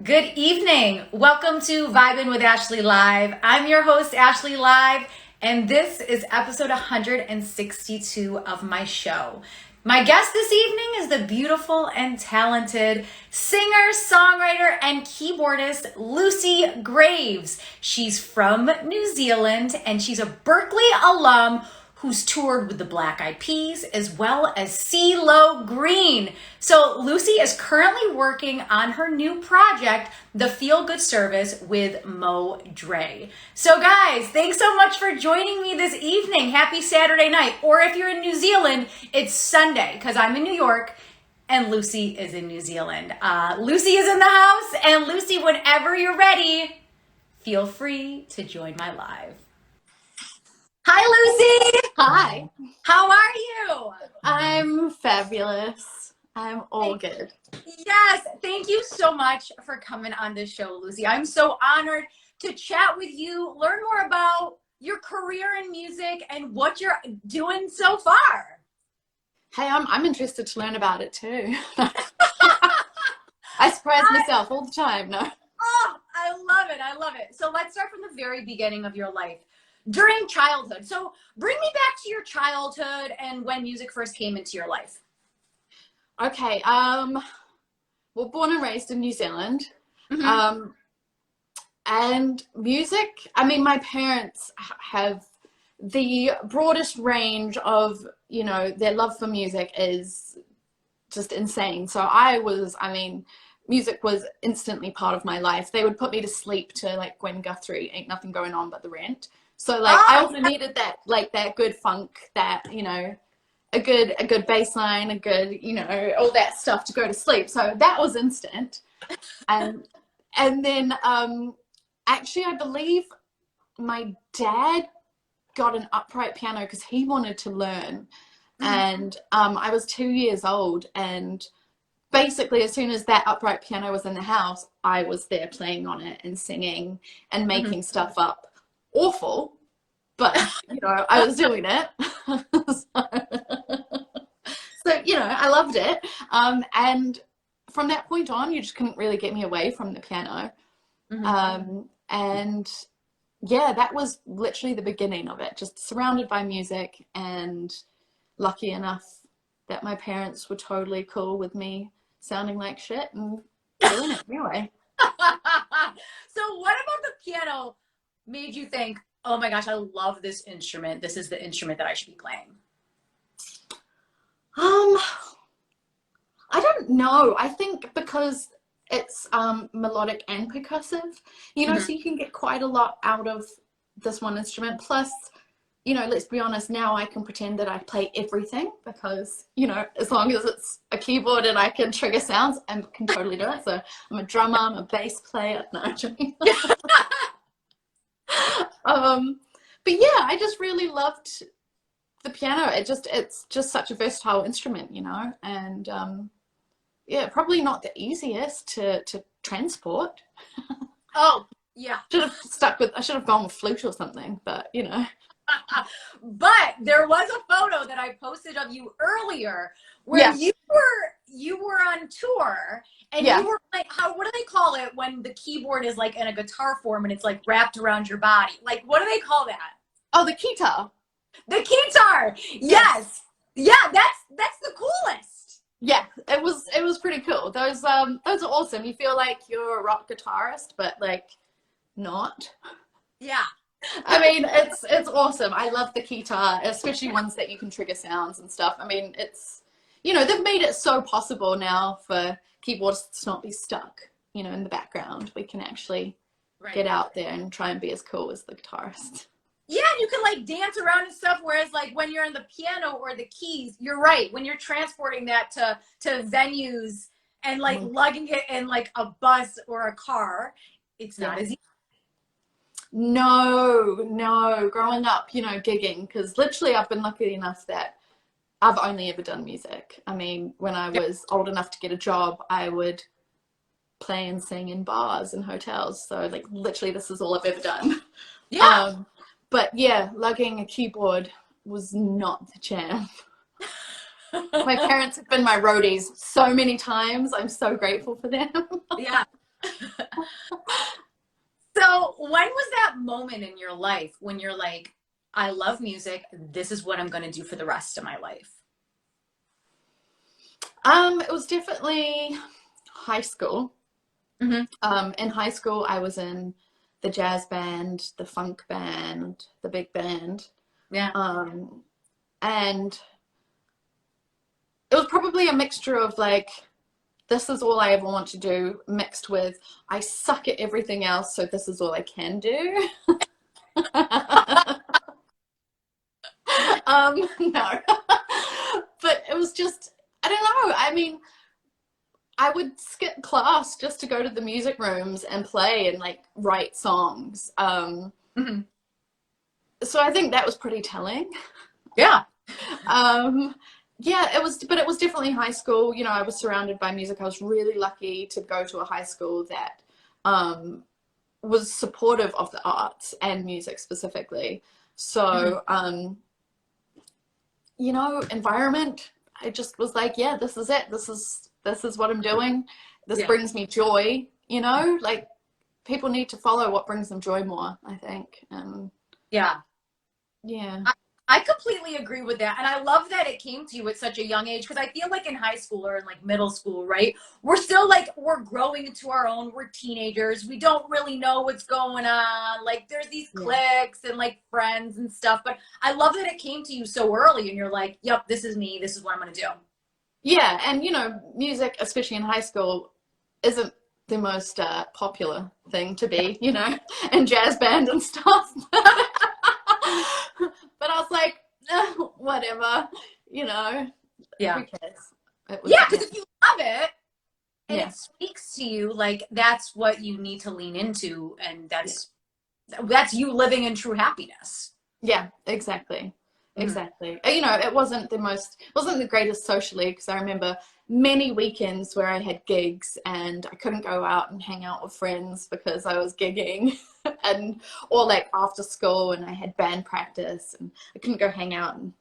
Good evening. Welcome to Vibin with Ashley Live. I'm your host, Ashley Live, and this is episode 162 of my show. My guest this evening is the beautiful and talented singer, songwriter, and keyboardist Lucy Graves. She's from New Zealand, and she's a Berklee alum who's toured with the Black Eyed Peas, as well as Ceelo Green. So Lucy is currently working on her new project, The Feel Good Service with Mo Dre. So guys, thanks so much for joining me this evening. Happy Saturday night. Or if you're in New Zealand, it's Sunday, because I'm in New York and Lucy is in New Zealand. Lucy is in the house, and Lucy, whenever you're ready, feel free to join my live. Hi, Lucy. Hi. How are you? I'm fabulous. I'm all good. Yes, thank you so much for coming on this show, Lucy. I'm so honored to chat with you, learn more about your career in music and what you're doing so far. Hey, I'm interested to learn about it too. I surprise myself all the time. No. Oh, I love it. I love it. So let's start from the very beginning of your life. During childhood. So bring me back to your childhood and when music first came into your life. Okay. Well, born and raised in New Zealand. Mm-hmm. And music, I mean, my parents have the broadest range of, you know, their love for music is just insane. So music was instantly part of my life. They would put me to sleep to like Gwen Guthrie, Ain't Nothing Going On But the Rent. So like I also needed that, like that good funk, that, you know, a good bass line, a good, you know, all that stuff to go to sleep. So that was instant. And then actually I believe my dad got an upright piano because he wanted to learn. Mm-hmm. And I was 2 years old, and basically as soon as that upright piano was in the house, I was there playing on it and singing and making stuff up. Awful, but you know, I was doing it. so you know, I loved it, and from that point on, you just couldn't really get me away from the piano. Mm-hmm. And yeah, that was literally the beginning of it, just surrounded by music, and lucky enough that my parents were totally cool with me sounding like shit and doing it anyway. So what about the piano made you think, oh my gosh, I love this instrument. This is the instrument that I should be playing? I don't know. I think because it's melodic and percussive, you know, mm-hmm. So you can get quite a lot out of this one instrument. Plus, you know, let's be honest, now I can pretend that I play everything because, you know, as long as it's a keyboard and I can trigger sounds, I can totally do it. So I'm a drummer, I'm a bass player. No, I'm joking. But yeah, I just really loved the piano. It's just such a versatile instrument, you know, and yeah, probably not the easiest to transport. Oh yeah, I should have gone with flute or something, but you know. But there was a photo that I posted of you earlier where you were on tour, and you were like, what do they call it when the keyboard is like in a guitar form and it's like wrapped around your body? Like, what do they call that? Oh, the guitar. The guitar. Yes. Yeah, that's the coolest. Yeah, it was pretty cool. Those are awesome. You feel like you're a rock guitarist, but like not. Yeah. I mean, it's awesome. I love the guitar, especially ones that you can trigger sounds and stuff. I mean, it's, you know, they've made it so possible now for keyboardists to not be stuck, you know, in the background. We can actually get out there and try and be as cool as the guitarist. Yeah, you can like dance around and stuff, whereas like when you're in the piano or the keys, you're right. When you're transporting that to venues and like lugging it in like a bus or a car, it's not as easy. No, growing up, you know, gigging, because literally I've been lucky enough that I've only ever done music. I mean, when I was old enough to get a job, I would play and sing in bars and hotels. So like literally this is all I've ever done. Yeah. But yeah, lugging a keyboard was not the jam. My parents have been my roadies so many times. I'm so grateful for them. Yeah. So when was that moment in your life when you're like, I love music, this is what I'm going to do for the rest of my life? It was definitely high school. Mm-hmm. In high school, I was in the jazz band, the funk band, the big band. Yeah. And it was probably a mixture of like, this is all I ever want to do, mixed with, I suck at everything else, so this is all I can do. No. But it was just, I don't know. I mean, I would skip class just to go to the music rooms and play and like write songs. Mm-hmm. So I think that was pretty telling. Yeah. Yeah, but it was definitely high school. You know, I was surrounded by music. I was really lucky to go to a high school that was supportive of the arts and music specifically. So, you know, environment, I just was like, yeah, this is it. This is what I'm doing. This brings me joy, you know, like people need to follow what brings them joy more, I think. Yeah. Yeah. I completely agree with that. And I love that it came to you at such a young age, because I feel like in high school or in like middle school, right? We're still like, we're growing into our own, we're teenagers. We don't really know what's going on. Like there's these cliques and like friends and stuff. But I love that it came to you so early and you're like, yep, this is me. This is what I'm going to do. Yeah. And, you know, music, especially in high school, isn't the most popular thing to be, you know, and jazz band and stuff. But I was like, whatever, you know. Yeah. Who cares? Because if you love it and it speaks to you, like that's what you need to lean into, and that's you living in true happiness. Yeah, exactly. Exactly. You know, it wasn't the greatest socially, because I remember many weekends where I had gigs and I couldn't go out and hang out with friends because I was gigging or like after school and I had band practice and I couldn't go hang out. And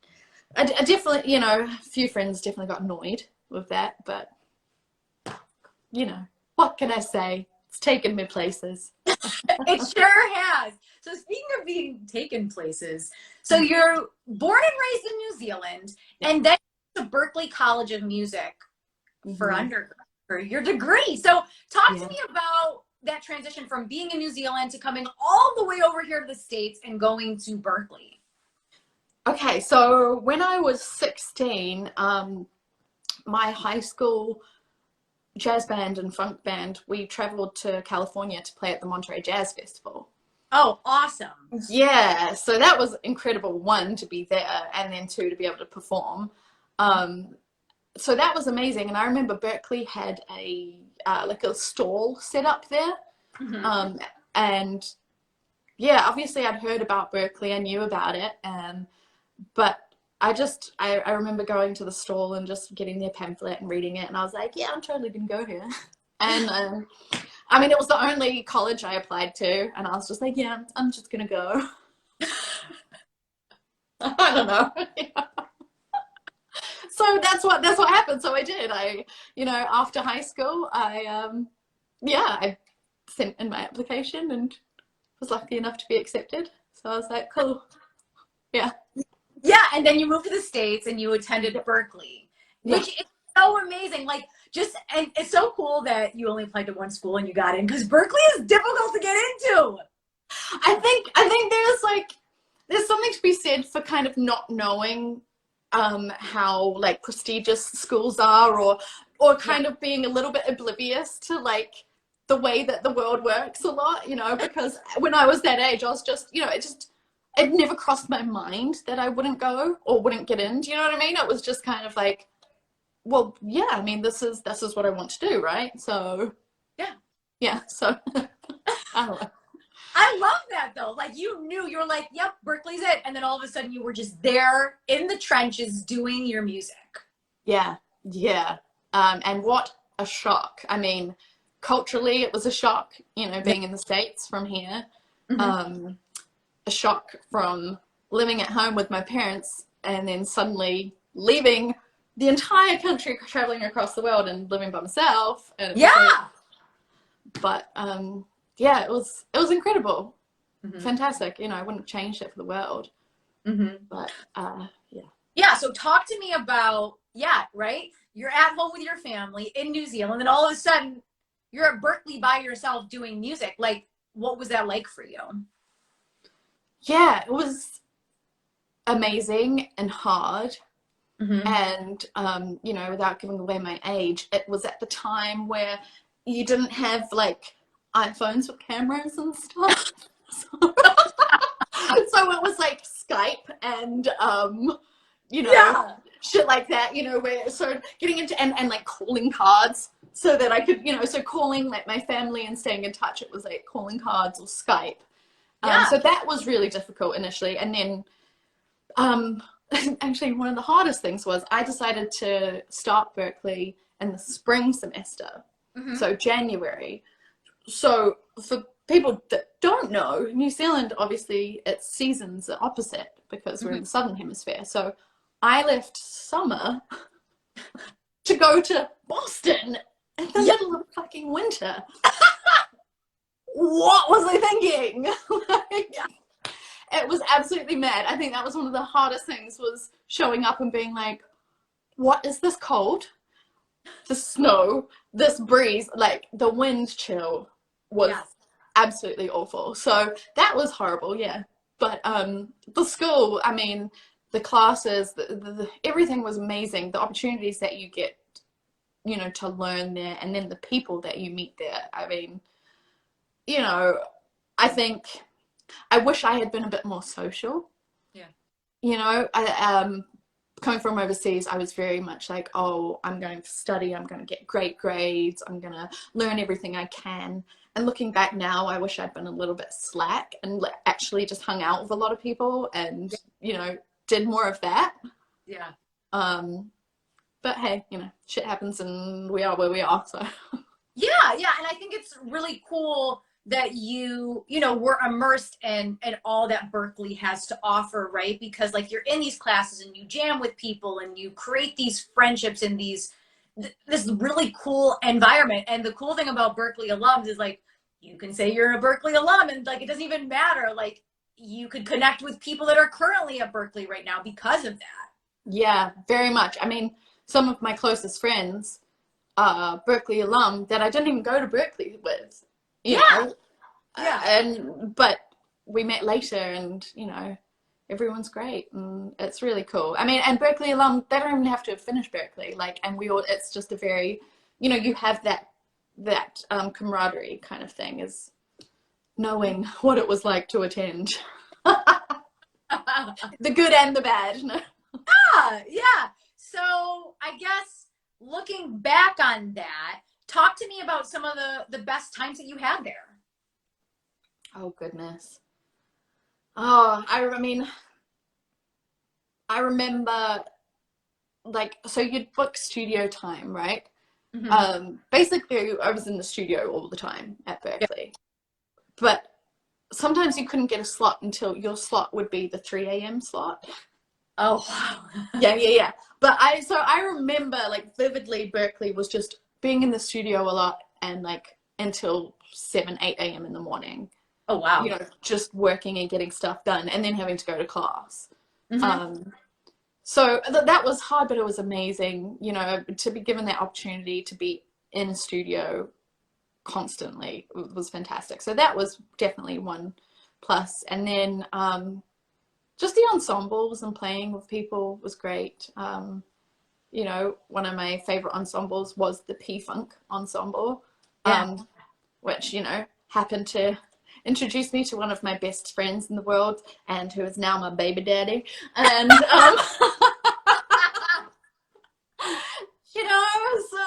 I definitely, you know, a few friends definitely got annoyed with that, but you know, what can I say? It's taken me places. It sure has. So speaking of being taken places, so you're born and raised in New Zealand, and then to Berklee College of Music for undergrad, for your degree. So talk to me about that transition from being in New Zealand to coming all the way over here to the States and going to Berklee. Okay, so when I was 16, my high school jazz band and funk band, we traveled to California to play at the Monterey Jazz Festival. Oh, awesome. Yeah, so that was incredible, one, to be there, and then two, to be able to perform. So that was amazing. And I remember Berklee had a like a stall set up there. And yeah, obviously I'd heard about Berklee, I knew about it, but I remember going to the stall and just getting their pamphlet and reading it, and I was like, yeah, I'm totally gonna go here. And I mean, it was the only college I applied to, and I was just like, yeah, I'm just gonna go. I don't know. So that's what happened. So I did. You know, after high school, I sent in my application and was lucky enough to be accepted. So I was like, cool. Yeah. Yeah, and then you moved to the States and you attended Berklee, which is so amazing. Like, and it's so cool that you only applied to one school and you got in, because Berklee is difficult to get into. I think there's something to be said for kind of not knowing how like prestigious schools are, or kind of being a little bit oblivious to like the way that the world works a lot, you know, because when I was that age, I was just, you know, it never crossed my mind that I wouldn't go or wouldn't get in. Do you know what I mean? It was just kind of like, well, yeah, I mean, this is what I want to do, right? So yeah. So I don't know. I love that though. Like you were like, yep, Berklee's it. And then all of a sudden you were just there in the trenches doing your music. Yeah. And what a shock. I mean, culturally it was a shock, you know, being in the States from here. A shock from living at home with my parents and then suddenly leaving the entire country, traveling across the world and living by myself. And But yeah, it was incredible. Mm-hmm. Fantastic. You know, I wouldn't change it for the world. Mm-hmm. But yeah. Yeah, so talk to me about, yeah, right? You're at home with your family in New Zealand, and all of a sudden you're at Berklee by yourself doing music. Like, what was that like for you? Yeah, it was amazing and hard. Mm-hmm. And you know, without giving away my age, it was at the time where you didn't have like iPhones with cameras and stuff. So, so it was like Skype and you know, Yeah. shit like that, you know, where so getting into and like calling cards so that I could, you know, so calling like my family and staying in touch, it was like calling cards or Skype. Yeah. So that was really difficult initially. And then actually one of the hardest things was I decided to start Berklee in the spring semester. Mm-hmm. So January. So for people that don't know, New Zealand, obviously its seasons are opposite because we're in the southern hemisphere. So I left summer to go to Boston in the middle of fucking winter. What was I thinking? Like, it was absolutely mad. I think that was one of the hardest things, was showing up and being like, what is this cold? The snow, this breeze, like the wind chill was absolutely awful. So that was horrible, yeah. But the school, I mean, the classes, everything was amazing. The opportunities that you get, you know, to learn there, and then the people that you meet there. I mean, you know, I think I wish I had been a bit more social. Yeah. You know, I coming from overseas, I was very much like, oh, I'm going to study, I'm going to get great grades, I'm going to learn everything I can. And looking back now, I wish I'd been a little bit slack and actually just hung out with a lot of people and, you know, did more of that. Yeah. But hey, you know, shit happens and we are where we are, so. Yeah, yeah. And I think it's really cool that you know, were immersed in all that Berklee has to offer, right? Because like you're in these classes and you jam with people and you create these friendships in this really cool environment. And the cool thing about Berklee alums is like, you can say you're a Berklee alum and like, it doesn't even matter. Like you could connect with people that are currently at Berklee right now because of that. Yeah, very much. I mean, some of my closest friends are Berklee alum that I didn't even go to Berklee with. You know? But we met later and, you know, everyone's great and it's really cool. I mean, and Berklee alum, they don't even have to have finished Berklee. Like, and we all, it's just a very, you know, you have that camaraderie kind of thing, is knowing what it was like to attend. The good and the bad. Yeah. So I guess looking back on that, talk to me about some of the best times that you had there. Oh, goodness. Oh, I mean, I remember, like, so you'd book studio time, right? Mm-hmm. Basically, I was in the studio all the time at Berklee. But sometimes you couldn't get a slot until your slot would be the 3 a.m. slot. Oh, wow. Yeah. But I remember, like, vividly, Berklee was just being in the studio a lot and, like, until 7, 8 a.m. in the morning. Oh, wow. You know, just working and getting stuff done and then having to go to class. Mm-hmm. So that was hard, but it was amazing, you know, to be given that opportunity to be in a studio constantly was fantastic. So that was definitely one plus. And then just the ensembles and playing with people was great. You know, one of my favorite ensembles was the P-Funk Ensemble, which, you know, happened to introduce me to one of my best friends in the world and who is now my baby daddy. And you know, so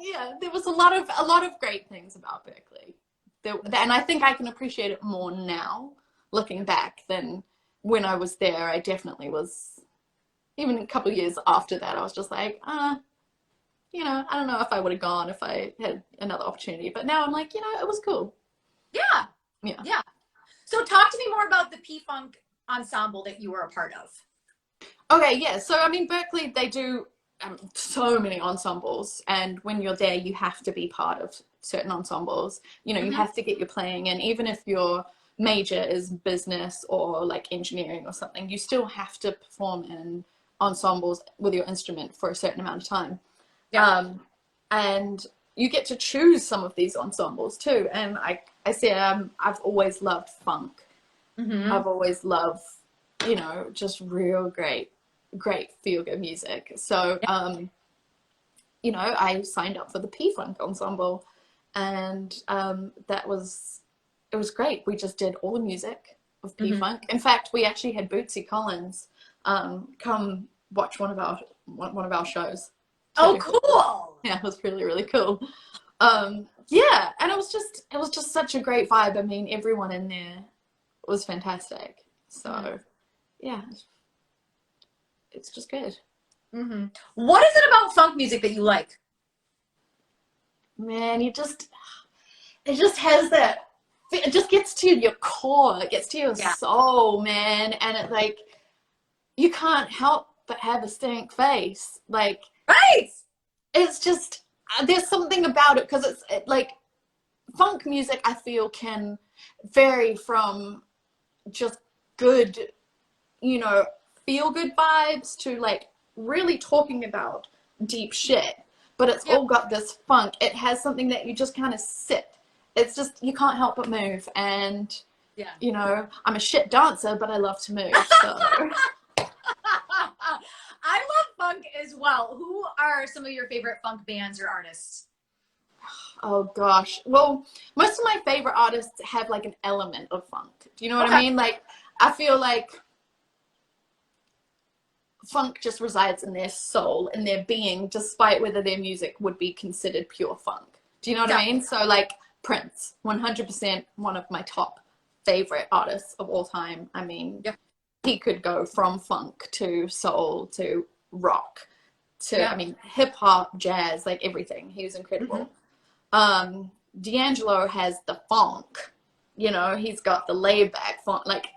yeah, there was a lot of great things about Berklee. And I think I can appreciate it more now looking back than when I was there. I definitely was, even a couple of years after that, I was just like, you know, I don't know if I would have gone if I had another opportunity. But now I'm like, you know, it was cool. Yeah. So talk to me more about the P-Funk Ensemble that you were a part of. Okay, yeah. So, I mean, Berklee, they do so many ensembles. And when you're there, you have to be part of certain ensembles. You know, you have to get your playing in, even if your major is business or like engineering or something, you still have to perform in ensembles with your instrument for a certain amount of time. And you get to choose some of these ensembles too. And I say I've always loved funk. I've always loved, you know, just real great feel-good music. So, you know, I signed up for the P-Funk Ensemble, and it was great. We just did all the music of P-Funk. In fact, we actually had Berklee College come watch one of our shows. Oh, cool! Yeah, it was really, really cool. Yeah, and it was just such a great vibe. I mean, everyone in there was fantastic. So, yeah, it's just good. What is it about funk music that you like? Man, it just has that. It just gets to your core. It gets to your soul, man. And it like, you can't help but have a stank face. Like, right? It's just, there's something about it, because it's like, funk music, I feel, can vary from just good, you know, feel good vibes to like really talking about deep shit. But it's all got this funk. It has something that you just kind of sit. It's just, you can't help but move. And, you know, I'm a shit dancer, but I love to move. So. I love funk as well. Who are some of your favorite funk bands or artists? Oh gosh. Well, most of my favorite artists have like an element of funk. Do you know what I mean? Like, I feel like funk just resides in their soul, in their being, despite whether their music would be considered pure funk. Do you know what I mean? So like Prince, 100% one of my top favorite artists of all time. I mean, he could go from funk to soul to rock to, I mean, hip hop, jazz, like everything. He was incredible. D'Angelo has the funk, you know, he's got the laid back funk, like,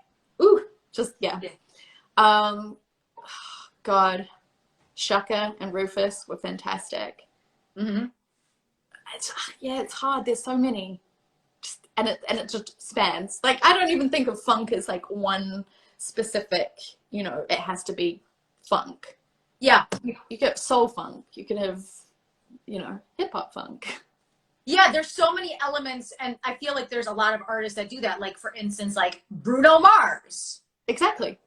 ooh, just, God, Shaka and Rufus were fantastic. It's hard. There's so many, and it just spans. Like, I don't even think of funk as like one specific, you know, it has to be funk. Yeah, you get soul funk. You can have, you know, hip hop funk. Yeah, there's so many elements, and I feel like there's a lot of artists that do that. Like, for instance, like Bruno Mars. Exactly.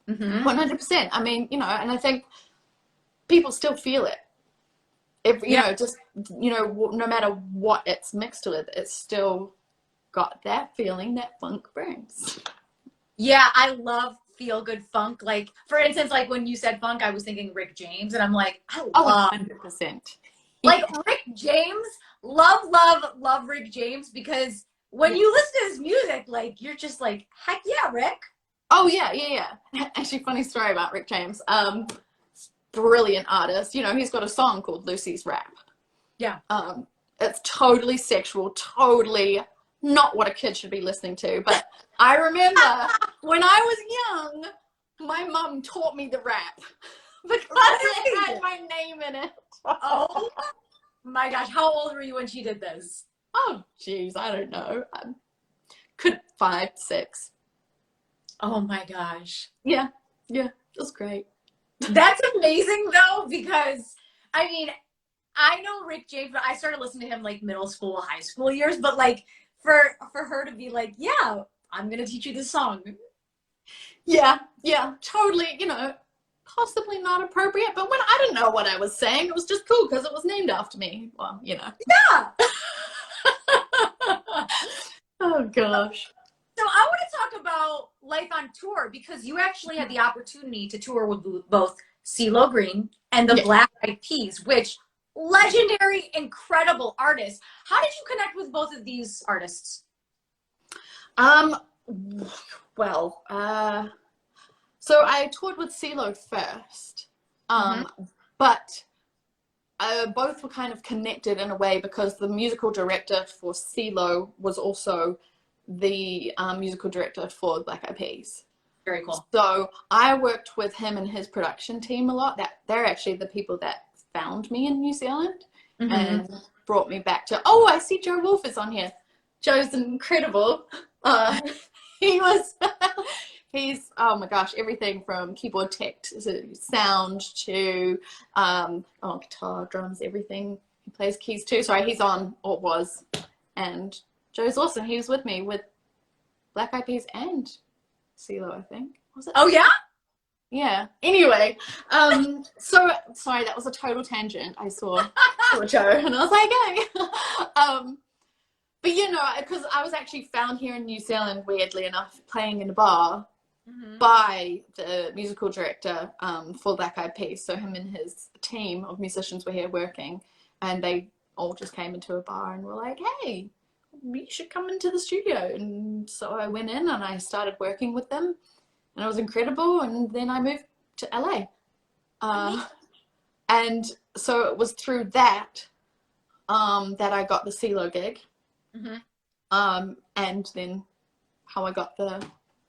100%. I mean, you know, and I think people still feel it. You know, just, you know, no matter what it's mixed with, it's still got that feeling that funk brings. Yeah, I love feel-good funk. Like, for instance, like when you said funk, I was thinking Rick James, and I'm like, I love 100%. Like Rick James, love Rick James, because when you listen to his music, like, you're just like, heck yeah, Rick. Oh yeah. Actually, funny story about Rick James. Brilliant artist. You know, he's got a song called Lucy's Rap. Yeah. It's totally sexual, totally not what a kid should be listening to. But I remember when I was young, my mum taught me the rap because it had my name in it. Oh my gosh, how old were you when she did this? Oh geez, I don't know. Could 5, 6. Oh my gosh. Yeah, it was great. That's amazing though, because I mean, I know Rick James, but I started listening to him like middle school, high school years, but like for her to be like, yeah, I'm gonna teach you this song. Yeah, totally, you know, possibly not appropriate, but when I didn't know what I was saying, it was just cool because it was named after me. Well, you know. Yeah. Oh gosh. So I want to talk about life on tour, because you actually had the opportunity to tour with both Ceelo Green and the Black Eyed Peas, which legendary, incredible artists. How did you connect with both of these artists? Well, so I toured with Ceelo first, but both were kind of connected in a way because the musical director for Ceelo was also the musical director for Black Eyed Peas. Very cool. So I worked with him and his production team a lot. They're actually the people that found me in New Zealand. And brought me back to, oh, I see Joe Wolf is on here. Joe's incredible. He was, he's, oh my gosh, everything from keyboard tech to sound to guitar, drums, everything. He plays keys too. Sorry, he's on, or was. And Joe's awesome. He was with me with Black Eyed Peas and Ceelo, I think. Was it? Oh, yeah? Yeah. Anyway, so sorry, that was a total tangent. I saw Joe and I was like, hey. But you know, because I was actually found here in New Zealand, weirdly enough, playing in a bar by the musical director for Black Eyed Peas. So him and his team of musicians were here working, and they all just came into a bar and were like, hey, you should come into the studio. And so I went in and I started working with them. And it was incredible, and then I moved to LA. And so it was through that that I got the Ceelo gig. And then how I got the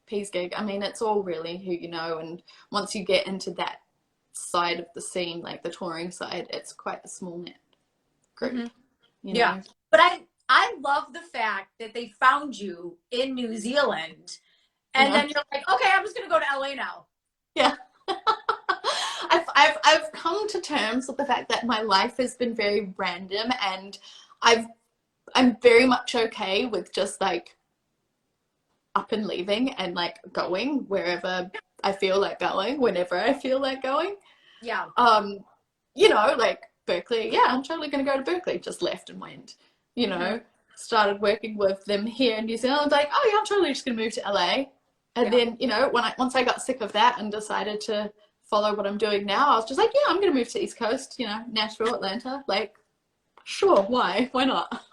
Peas gig. I mean, it's all really who you know, and once you get into that side of the scene, like the touring side, it's quite a small knit group. You know? But I love the fact that they found you in New Zealand. And then you're like, okay, I'm just gonna go to LA now. Yeah. I've come to terms with the fact that my life has been very random, and I'm very much okay with just like up and leaving and like going wherever I feel like going, whenever I feel like going. Yeah. You know, like Berklee, yeah, I'm totally gonna go to Berklee. Just left and went, you know, started working with them here in New Zealand, like, oh yeah, I'm totally just gonna move to LA. And then, you know, once I got sick of that and decided to follow what I'm doing now, I was just like, yeah, I'm going to move to East Coast, you know, Nashville, Atlanta. Like, sure, why? Why not?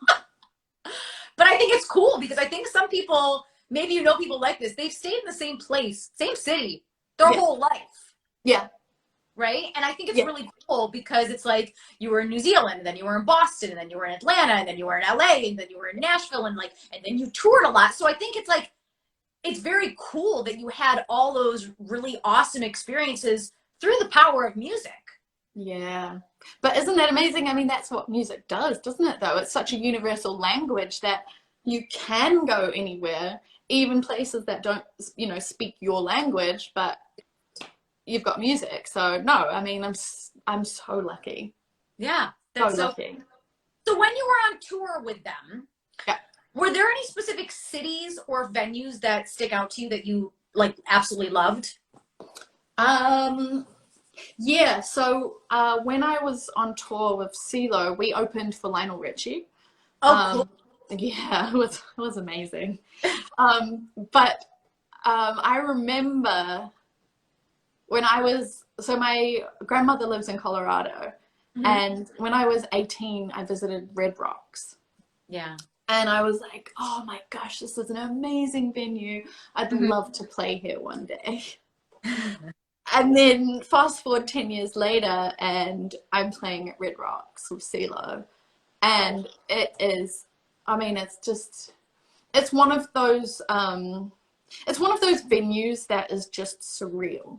But I think it's cool because I think some people, maybe you know people like this, they've stayed in the same place, same city, their whole life. Yeah. Right? And I think it's really cool because it's like you were in New Zealand, and then you were in Boston, and then you were in Atlanta, and then you were in LA, and then you were in Nashville, and then you toured a lot. So I think it's like, it's very cool that you had all those really awesome experiences through the power of music. Yeah. But isn't that amazing? I mean, that's what music does, doesn't it, though? It's such a universal language that you can go anywhere, even places that don't, you know, speak your language, but you've got music. So, no, I mean, I'm so lucky. Yeah. That's so lucky. So when you were on tour with them, were there any specific cities or venues that stick out to you that you like absolutely loved? Yeah, so when I was on tour with Ceelo, we opened for Lionel Richie. Oh, cool. Yeah, it was amazing. But I remember when so my grandmother lives in Colorado, and when I was 18, I visited Red Rocks. Yeah. And I was like, oh my gosh, this is an amazing venue. I'd love to play here one day. And then fast forward 10 years later, and I'm playing at Red Rocks with Ceelo. And it is, I mean, it's one of those venues that is just surreal.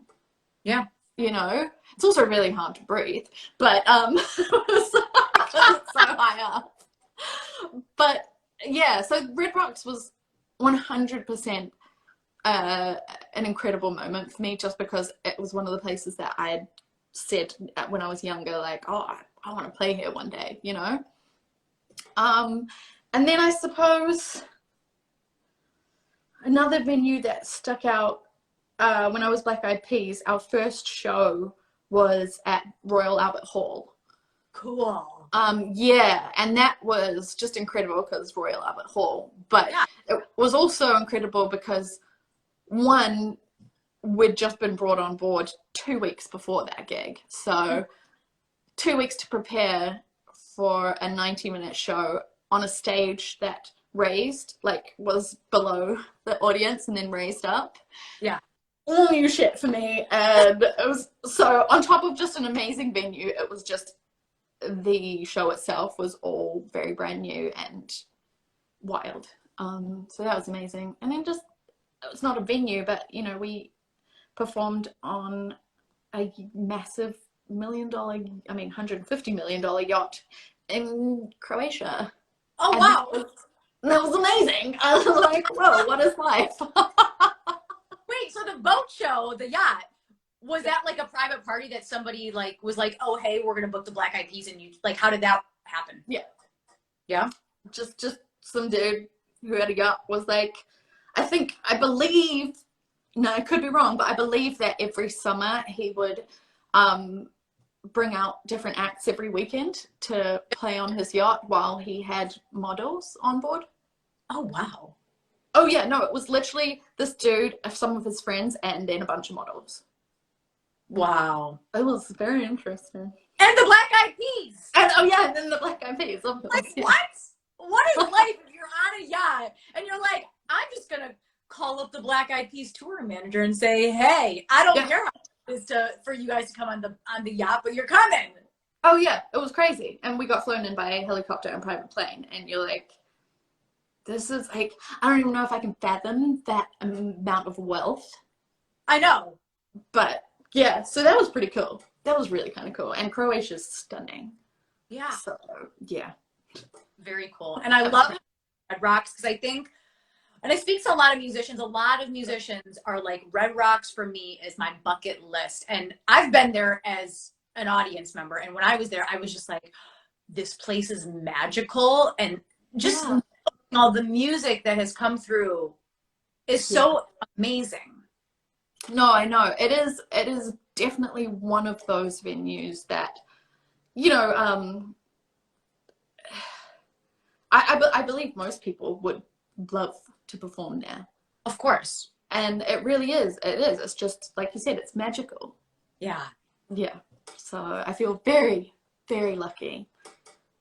Yeah. You know, it's also really hard to breathe, but it's so high up. But yeah, so Red Rocks was 100% an incredible moment for me, just because it was one of the places that I had said when I was younger, like, oh, I want to play here one day, you know? And then I suppose another venue that stuck out when I was Black Eyed Peas, our first show was at Royal Albert Hall. Cool. Yeah, and that was just incredible because Royal Albert Hall. But it was also incredible because, one, we'd just been brought on board 2 weeks before that gig. So 2 weeks to prepare for a 90-minute show on a stage that raised, like, was below the audience and then raised up. Yeah. All new shit for me. And it was, so on top of just an amazing venue, it was just, the show itself was all very brand new and wild. So that was amazing. And then just, it's not a venue, but, you know, we performed on a massive $150 million yacht in Croatia. Oh, And wow. that was amazing. I was like, whoa, what is life? Wait, so the boat show, the yacht, was that like a private party that somebody like was like, oh, hey, we're going to book the Black Eyed Peas, and you like, how did that happen? Yeah. Yeah. Just some dude who had a yacht was like, I believe, no, I could be wrong, but I believe that every summer he would bring out different acts every weekend to play on his yacht while he had models on board. Oh, wow. Oh yeah, no, it was literally this dude, some of his friends, and then a bunch of models. Wow. It was very interesting. And the Black Eyed Peas. And oh yeah, and then the Black Eyed Peas. Like, what? What is life if you're on a yacht and you're like, I'm just going to call up the Black Eyed Peas touring manager and say, hey, I don't care how it is for you guys to come on the yacht, but you're coming. Oh yeah, it was crazy. And we got flown in by a helicopter and private plane, and you're like, this is like, I don't even know if I can fathom that amount of wealth. I know. But yeah, so that was pretty cool. That was really kind of cool. And Croatia's stunning. Yeah. So yeah. Very cool. And I love Red Rocks because I think, and I speak to a lot of musicians are like, Red Rocks for me is my bucket list. And I've been there as an audience member. And when I was there, I was just like, this place is magical. And just all the music that has come through is so amazing. No, I know. It is definitely one of those venues that, you know, I believe most people would love to perform there. Of course. And it really is. It is. It's just, like you said, it's magical. Yeah. Yeah. So I feel very, very lucky,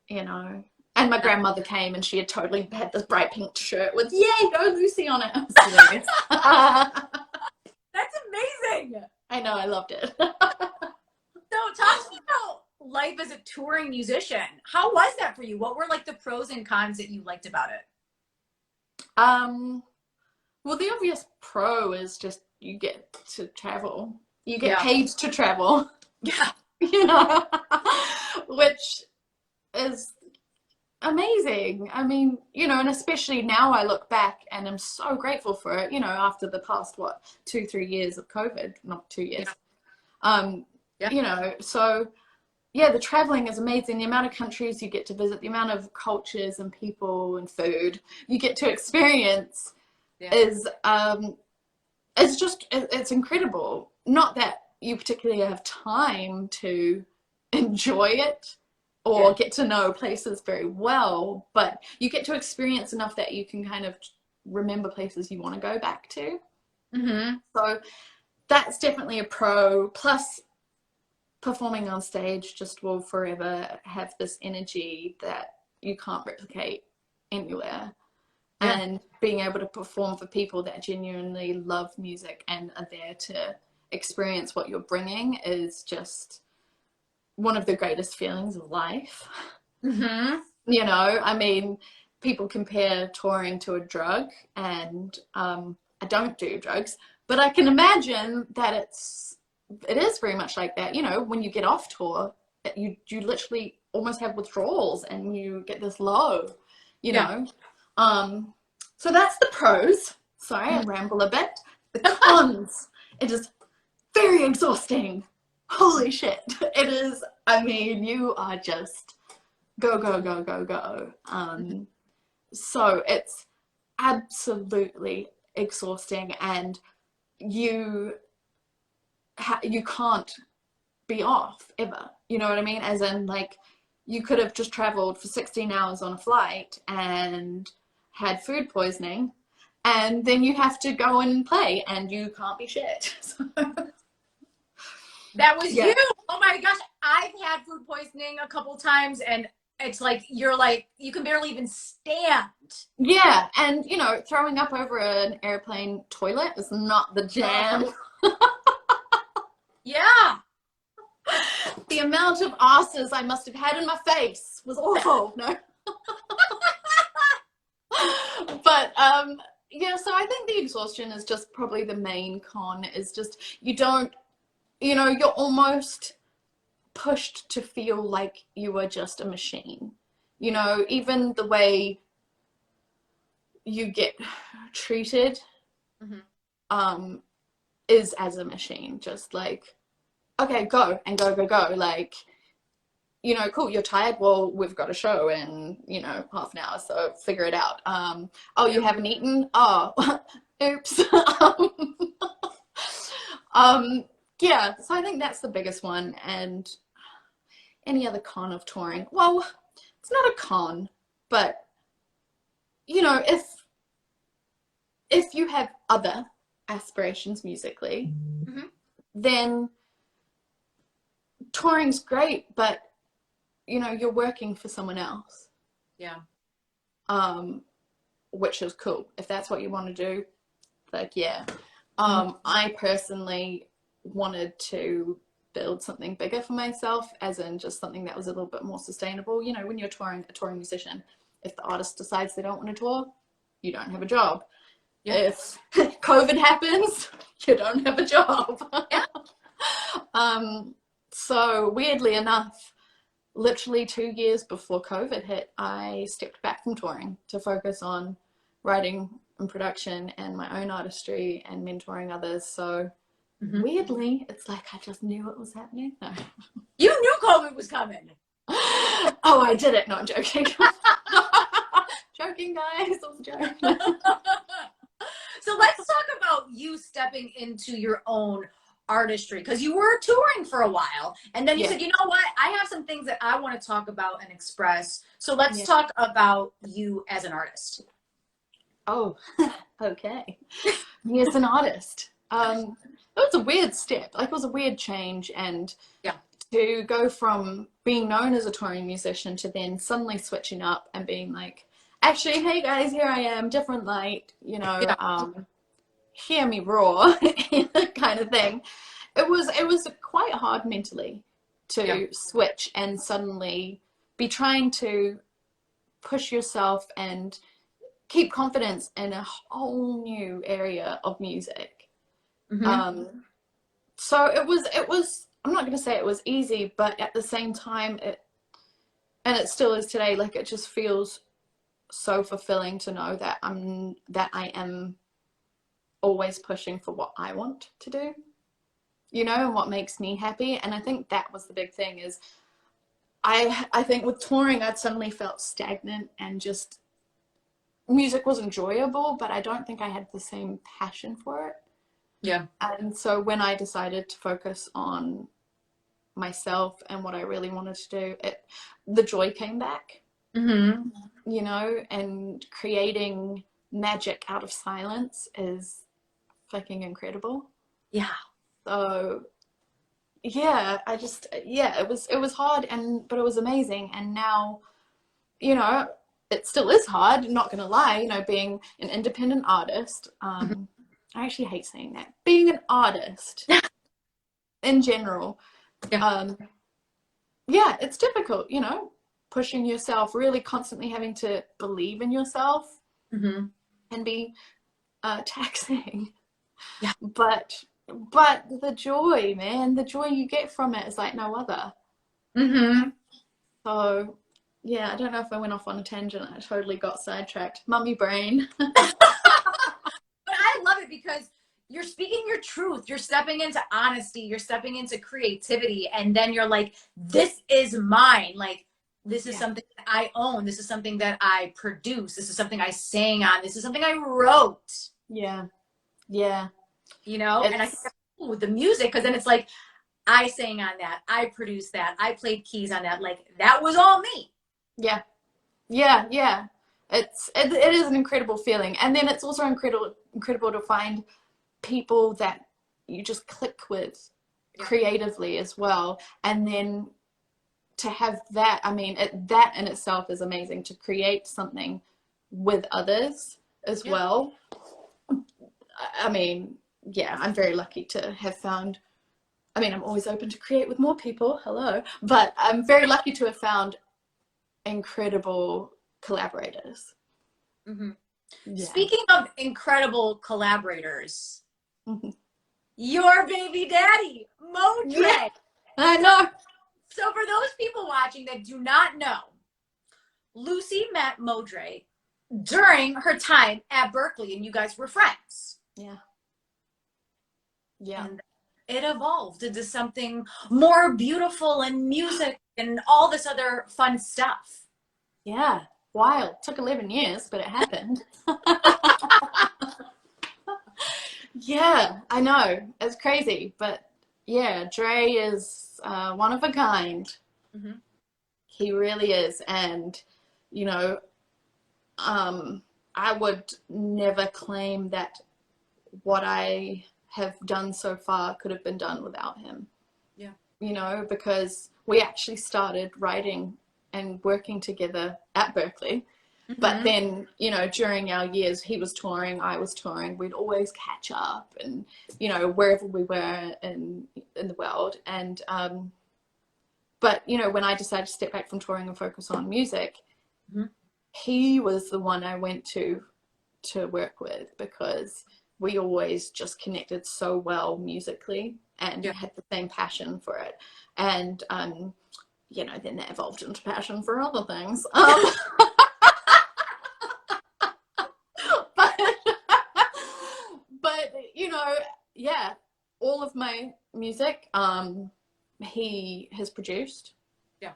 you know. And my grandmother came and she had totally had this bright pink shirt with, yay, go Lucy on it. That's amazing. I know. I loved it. So talk to me about life as a touring musician. How was that for you? What were like the pros and cons that you liked about it? Well, the obvious pro is just you get to travel. You get paid to travel. Yeah. You know, which is amazing. I mean, you know, and especially now I look back and I'm so grateful for it, you know, after the past, 2-3 years of COVID, not 2 years. You know, so yeah, the traveling is amazing. The amount of countries you get to visit, the amount of cultures and people and food you get to experience is it's incredible. Not that you particularly have time to enjoy it or get to know places very well, but you get to experience enough that you can kind of remember places you want to go back to. Mm-hmm. So that's definitely a pro. Plus, performing on stage just will forever have this energy that you can't replicate anywhere. Yeah. And being able to perform for people that genuinely love music and are there to experience what you're bringing is just one of the greatest feelings of life. Mm-hmm. You know, I mean, people compare touring to a drug, and I don't do drugs, but I can imagine that it is very much like that. You know, when you get off tour, you literally almost have withdrawals and you get this low, you know. So that's the pros. Sorry, I ramble a bit. The cons, it is very exhausting. Holy shit. It is, I mean, you are just go, go, go, go, go. So it's absolutely exhausting, and you can't be off ever. You know what I mean? As in, like, you could have just traveled for 16 hours on a flight and had food poisoning, and then you have to go and play and you can't be shit. That was you. Oh my gosh. I've had food poisoning a couple times, and it's like, you're like, you can barely even stand. Yeah. And, you know, throwing up over an airplane toilet is not the jam. Yeah. The amount of asses I must have had in my face was awful. No. But, yeah, so I think the exhaustion is just probably the main con, is just you don't, you know, you're almost pushed to feel like you were just a machine. You know, even the way you get treated is as a machine, just like, okay, go and go, go, go. Like, you know, cool, you're tired. Well, we've got a show in, you know, half an hour, so figure it out. Oh, you haven't eaten? Oh, oops. Yeah, so I think that's the biggest one. And any other con of touring? Well, it's not a con, but, you know, if you have other aspirations musically, then touring's great, but you know, you're working for someone else. Yeah. Which is cool. If that's what you want to do, like, yeah. I personally wanted to build something bigger for myself, as in just something that was a little bit more sustainable. You know, when you're a touring musician, if the artist decides they don't want to tour, you don't have a job. Yeah. If COVID happens, you don't have a job. Yeah. So weirdly enough, literally 2 years before COVID hit, I stepped back from touring to focus on writing and production and my own artistry and mentoring others. So weirdly, it's like I just knew it was happening. No. You knew COVID was coming. Oh, I did it. No, I'm joking. Joking, guys. I was joking. So let's talk about you stepping into your own artistry, because you were touring for a while, and then you said, you know what, I have some things that I want to talk about and express. So let's talk about you as an artist. Oh, okay. Me as an artist. It was a weird step. Like, it was a weird change, and to go from being known as a touring musician to then suddenly switching up and being like, actually, hey guys, here I am, different light, you know, hear me roar, kind of thing. It was quite hard mentally to switch and suddenly be trying to push yourself and keep confidence in a whole new area of music. So it was, I'm not going to say it was easy, but at the same time, and it still is today, like, it just feels so fulfilling to know that I am always pushing for what I want to do, you know, and what makes me happy. And I think that was the big thing, is I think with touring, I'd suddenly felt stagnant, and just music was enjoyable, but I don't think I had the same passion for it. Yeah. And so when I decided to focus on myself and what I really wanted to do, the joy came back. You know, and creating magic out of silence is fucking incredible. Yeah. So yeah, it was hard, but it was amazing. And now, you know, it still is hard, not gonna lie, you know, being an independent artist. I actually hate saying that. Being an artist in general, it's difficult, you know, pushing yourself, really constantly having to believe in yourself, can be taxing. Yeah. But the joy, man, the joy you get from it is like no other. So yeah, I don't know if I went off on a tangent. I totally got sidetracked. Mummy brain. But I love it, because you're speaking your truth. You're stepping into honesty. You're stepping into creativity. And then you're like, this is mine. Like, this is something that I own. This is something that I produce. This is something I sang on. This is something I wrote. Yeah. Yeah. You know, and I think that's cool with the music, because then it's like, I sang on that. I produced that. I played keys on that. Like, that was all me. Yeah. Yeah. Yeah. It is an incredible feeling. And then it's also incredible to find people that you just click with creatively as well. And then to have that, I mean, that in itself is amazing, to create something with others as well. I mean, yeah, I'm very lucky to have found, I mean, I'm always open to create with more people, hello, but I'm very lucky to have found incredible collaborators. Speaking of incredible collaborators, your baby daddy, Mo Dre. I know. So for those people watching that do not know, Lucy met Modre during her time at Berklee, and you guys were friends. Yeah. Yeah. And it evolved into something more beautiful and music and all this other fun stuff. Yeah. Wild. Took 11 years, but it happened. Yeah, I know. It's crazy, but yeah, Dre is one of a kind. Mm-hmm. He really is. And, you know, I would never claim that what I have done so far could have been done without him. Yeah. You know, because we actually started writing and working together at Berklee. Mm-hmm. But then, you know, during our years, he was touring, I was touring, we'd always catch up and, you know, wherever we were in the world. And, but, you know, when I decided to step back from touring and focus on music, mm-hmm. he was the one I went to work with, because we always just connected so well musically and had the same passion for it. And, you know, then that evolved into passion for other things. But, you know, yeah, all of my music, he has produced. Yeah.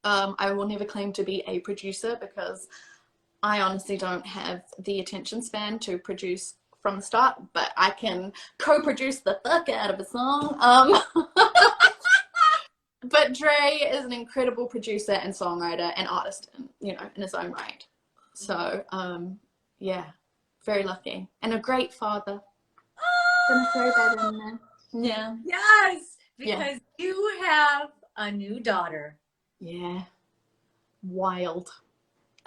I will never claim to be a producer, because I honestly don't have the attention span to produce from the start, but I can co-produce the fuck out of a song. But Dre is an incredible producer and songwriter and artist, you know, in his own right. So, yeah, very lucky. And a great father. Gonna throw that in there. Yeah. Yes, because you have a new daughter. Yeah. Wild.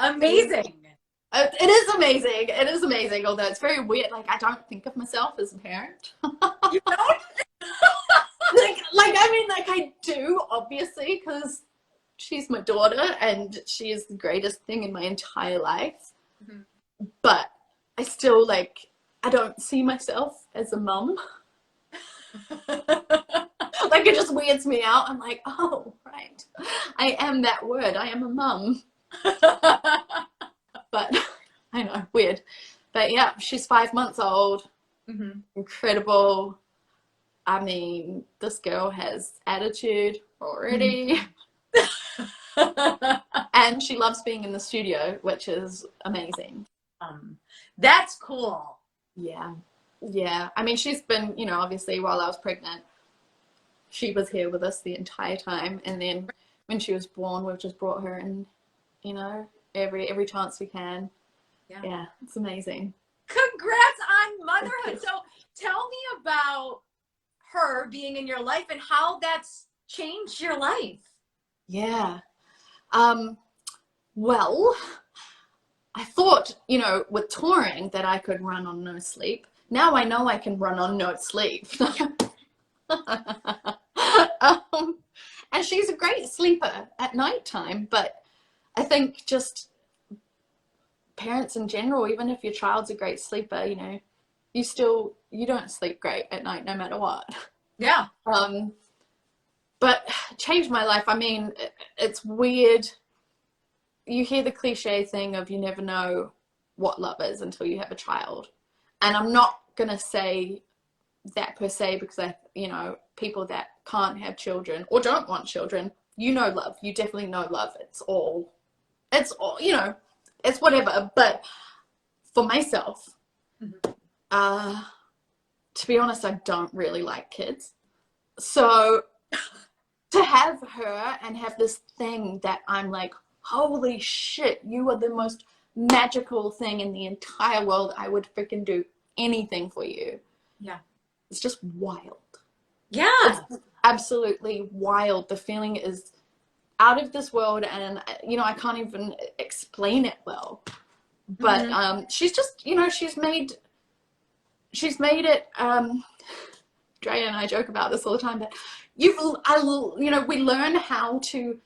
Amazing. It is amazing. It is amazing, although it's very weird. Like, I don't think of myself as a parent. You don't? I mean, like, I do, obviously, because she's my daughter and she is the greatest thing in my entire life. Mm-hmm. But I still, like, I don't see myself as a mum. Like, it just weirds me out. I'm like, oh, right. I am that word. I am a mum. But I know, weird. But yeah, she's 5 months old. Mm-hmm. Incredible. I mean, this girl has attitude already. And she loves being in the studio, which is amazing. That's cool. Yeah. Yeah. I mean, she's been, you know, obviously while I was pregnant, she was here with us the entire time. And then when she was born, we've just brought her in, you know, every chance we can. Yeah, it's amazing. Congrats on motherhood. So tell me about her being in your life and how that's changed your life. Yeah. Well, I thought, you know, with touring that I could run on no sleep. Now I know I can run on no sleep. And she's a great sleeper at nighttime, but I think just parents in general, even if your child's a great sleeper, you know, you don't sleep great at night no matter what. Yeah. But changed my life. I mean, it's weird. You hear the cliche thing of you never know what love is until you have a child. And I'm not going to say that per se, because you know, people that can't have children or don't want children, you know love. You definitely know love. It's all, you know, it's whatever. But for myself, mm-hmm. To be honest, I don't really like kids. So to have her and have this thing that I'm like, holy shit, you are the most magical thing in the entire world. I would freaking do anything for you. Yeah. It's just wild. Yeah. It's absolutely wild. The feeling is out of this world, and, you know, I can't even explain it well. But mm-hmm. She's just, you know, she's made it, Drea and I joke about this all the time, but you know, we learn how to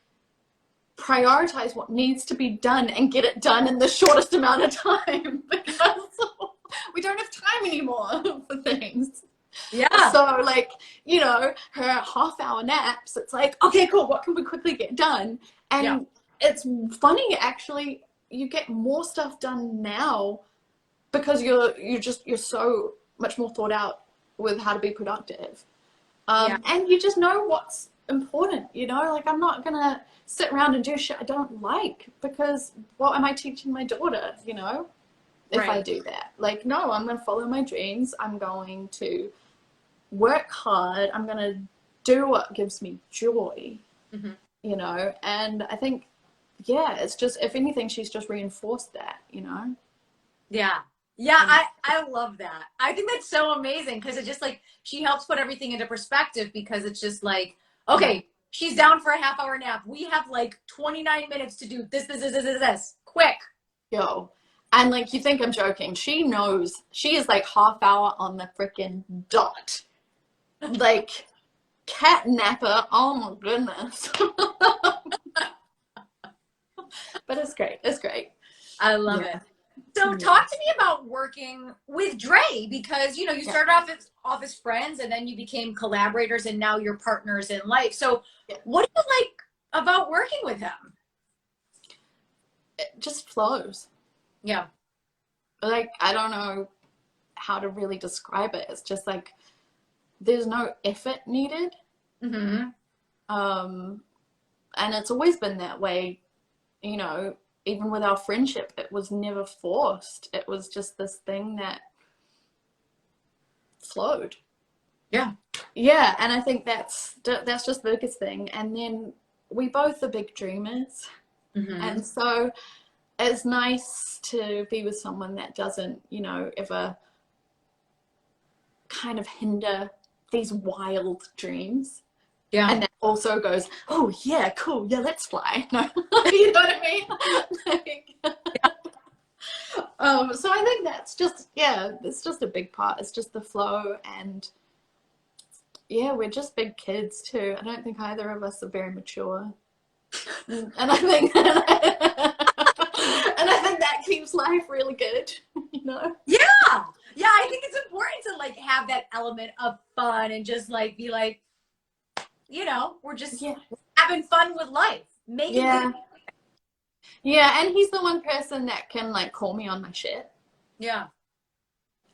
prioritize what needs to be done and get it done in the shortest amount of time, because we don't have time anymore for things. Yeah. So, like, you know, her half-hour naps, it's like, okay, cool, what can we quickly get done? And it's funny, actually, you get more stuff done now because you're so much more thought out with how to be productive. And you just know what's important, you know, like I'm not gonna sit around and do shit I don't like, because what am I teaching my daughter, you know, if I do that? Like, no, I'm gonna follow my dreams. I'm going to work hard. I'm gonna do what gives me joy, you know. And I think, it's just, if anything, she's just reinforced that, you know. I love that. I think that's so amazing, because it just like, she helps put everything into perspective, because it's just like, okay, she's down for a half-hour nap. We have like 29 minutes to do this, quick. Yo. And like, you think I'm joking. She knows. She is like half hour on the freaking dot. Like, cat napper. Oh my goodness. But it's great. It's great. I love it. So talk to me about working with Dre, because, you know, you started off as friends, and then you became collaborators, and now you're partners in life. So what do you like about working with him? It just flows. Yeah. Like, I don't know how to really describe it. It's just like, there's no effort needed. And it's always been that way, you know. Even with our friendship, it was never forced. It was just this thing that flowed. Yeah. And I think that's just the biggest thing. And then we both are big dreamers. And so it's nice to be with someone that doesn't, you know, ever kind of hinder these wild dreams. And that also goes, oh yeah, cool, yeah, let's fly. No, you know what I mean? Like, so I think that's just, it's just a big part. It's just the flow, and we're just big kids too. I don't think either of us are very mature, and I think that keeps life really good, you know? I think it's important to like have that element of fun, and just like be like, you know, we're just having fun with life. Making and he's the one person that can like call me on my shit. And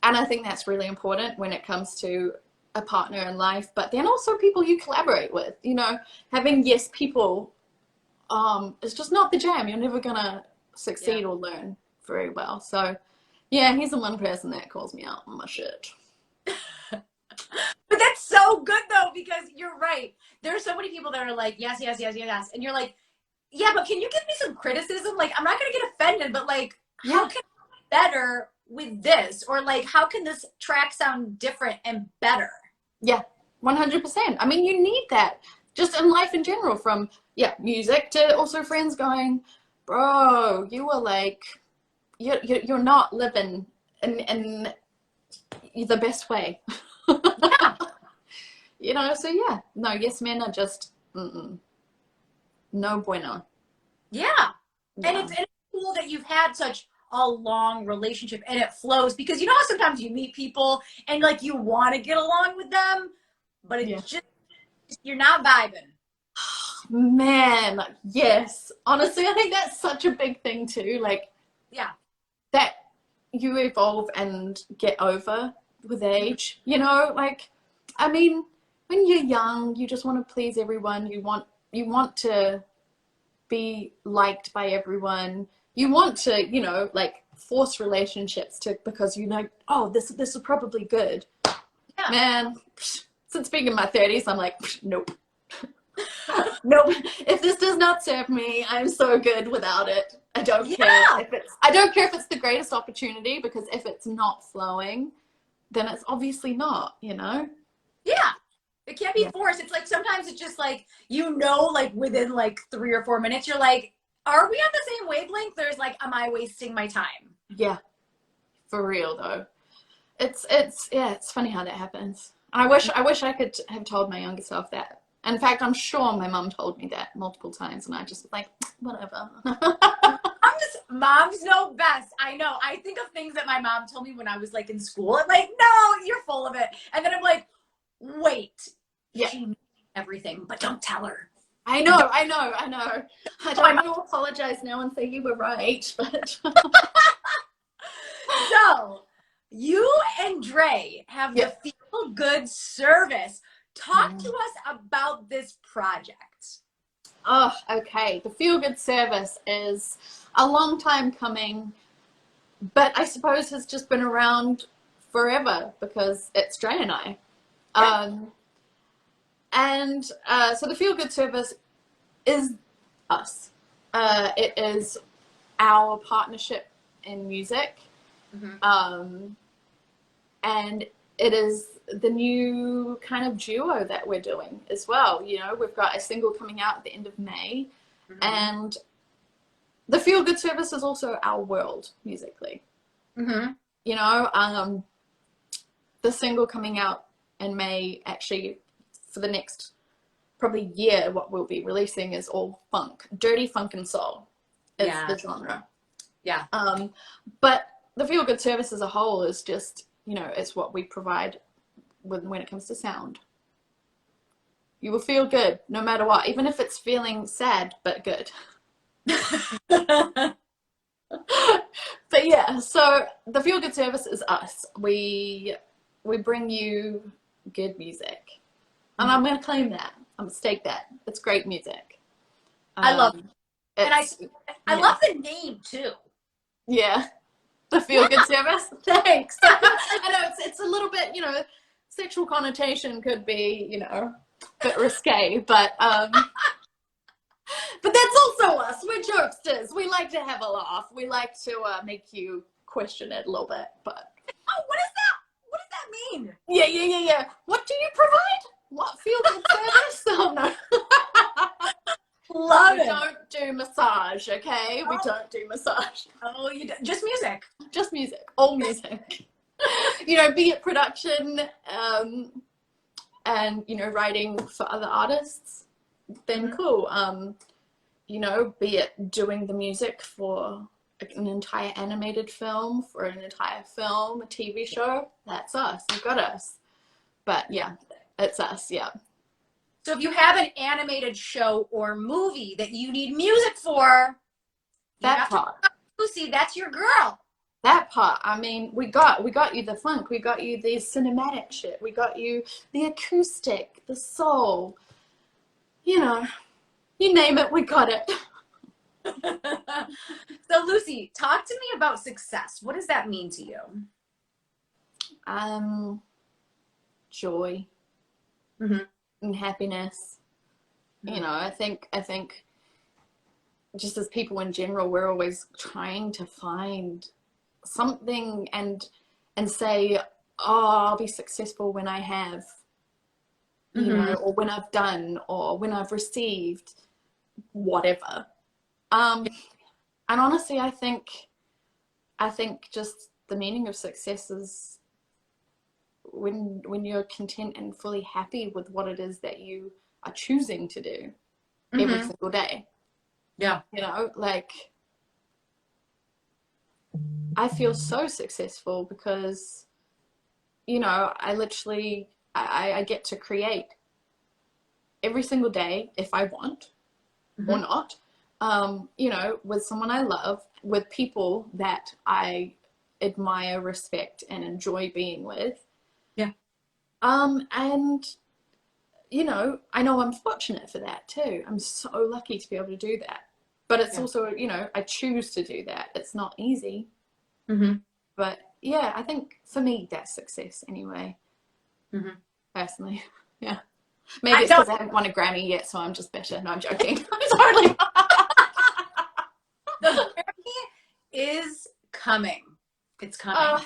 I think that's really important when it comes to a partner in life, but then also people you collaborate with, you know. Having people is just not the jam. You're never gonna succeed or learn very well. So he's the one person that calls me out on my shit. But that's so good though, because you're right. There's so many people that are like, yes. And you're like, yeah, but can you give me some criticism? Like, I'm not going to get offended, but like, how can I be better with this? Or like, how can this track sound different and better? 100%. I mean, you need that just in life in general, from, music to also friends going, bro, you were like, you're not living in the best way. You know, so no, yes men are just no bueno. And it's cool that you've had such a long relationship and it flows, because you know how sometimes you meet people and like you want to get along with them, but it's just, you're not vibing. Man, yes, honestly, I think that's such a big thing too, like that you evolve and get over with age, you know. Like, I mean, when you're young, you just want to please everyone. You want to be liked by everyone. You want to, you know, like force relationships because you know, oh, this is probably good. Man, since being in my 30s, I'm like, nope. Nope. If this does not serve me, I'm so good without it. I don't care if it's the greatest opportunity, because if it's not flowing, then it's obviously not, you know? It can't be forced. It's like, sometimes it's just like, you know, like within like 3 or 4 minutes, you're like, are we on the same wavelength? There's like, am I wasting my time? For real though. It's funny how that happens. I wish I could have told my younger self that. In fact, I'm sure my mom told me that multiple times, and I just was like, whatever. Moms know best. I know. I think of things that my mom told me when I was like in school. I'm like, no, you're full of it. And then I'm like, wait, Yeah. She knows everything, but don't tell her. I know. I don't want to apologize now and say you were right, but So, you and Dre have the Feel Good service. Talk to us about this project. Oh, okay. The Feel Good service is a long time coming, but I suppose has just been around forever because it's Dre and I. So the Feel Good service is us. It is our partnership in music. And it is the new kind of duo that we're doing as well. You know, we've got a single coming out at the end of May, and the Feel Good service is also our world musically. You know, the single coming out in May, actually for the next probably year, what we'll be releasing is all funk, dirty funk and soul is the genre. But the Feel Good service as a whole is just, you know, it's what we provide when it comes to sound. You will feel good no matter what, even if it's feeling sad, but good. But yeah, so the Feel Good service is us. We bring you good music. And I'm going to claim that. I'm going to stake that. It's great music. I love it. And I love the name too. Yeah. The Feel Good service. Thanks. I know it's a little bit, you know, sexual connotation could be, you know, a bit risque, but that's also us. We're jokesters. We like to have a laugh. We like to make you question it a little bit, but what is that? What does that mean? Yeah. What do you provide? What Feel Good service? Oh no. Love it. We don't do massage, okay? We don't do massage. Oh, you don't. Just music. Just music. All music. You know, be it production, and, you know, writing for other artists, then cool. You know, be it doing the music for an entire animated film, for an entire film, a TV show, that's us. You got us. But yeah, it's us, yeah. So if you have an animated show or movie that you need music for, that part, Lucy, that's your girl. That part. I mean, we got you the funk, we got you the cinematic shit, we got you the acoustic, the soul. You know, you name it, we got it. So Lucy, talk to me about success. What does that mean to you? Joy. And happiness. You know, I think just as people in general, we're always trying to find something and say, oh, I'll be successful when I have, you know, or when I've done, or when I've received whatever. And honestly, I think just the meaning of success is when you're content and fully happy with what it is that you are choosing to do every single day. Yeah. You know, like, I feel so successful because, you know, I literally, I get to create every single day if I want or not, you know, with someone I love, with people that I admire, respect, and enjoy being with. Yeah. And, you know I'm fortunate for that too. I'm so lucky to be able to do that. But it's also, you know, I choose to do that. It's not easy. But yeah, I think for me, that's success anyway. Personally. Yeah. Maybe it's because I haven't won a Grammy yet, so I'm just better. No, I'm joking. I'm totally. The Grammy is coming. It's coming.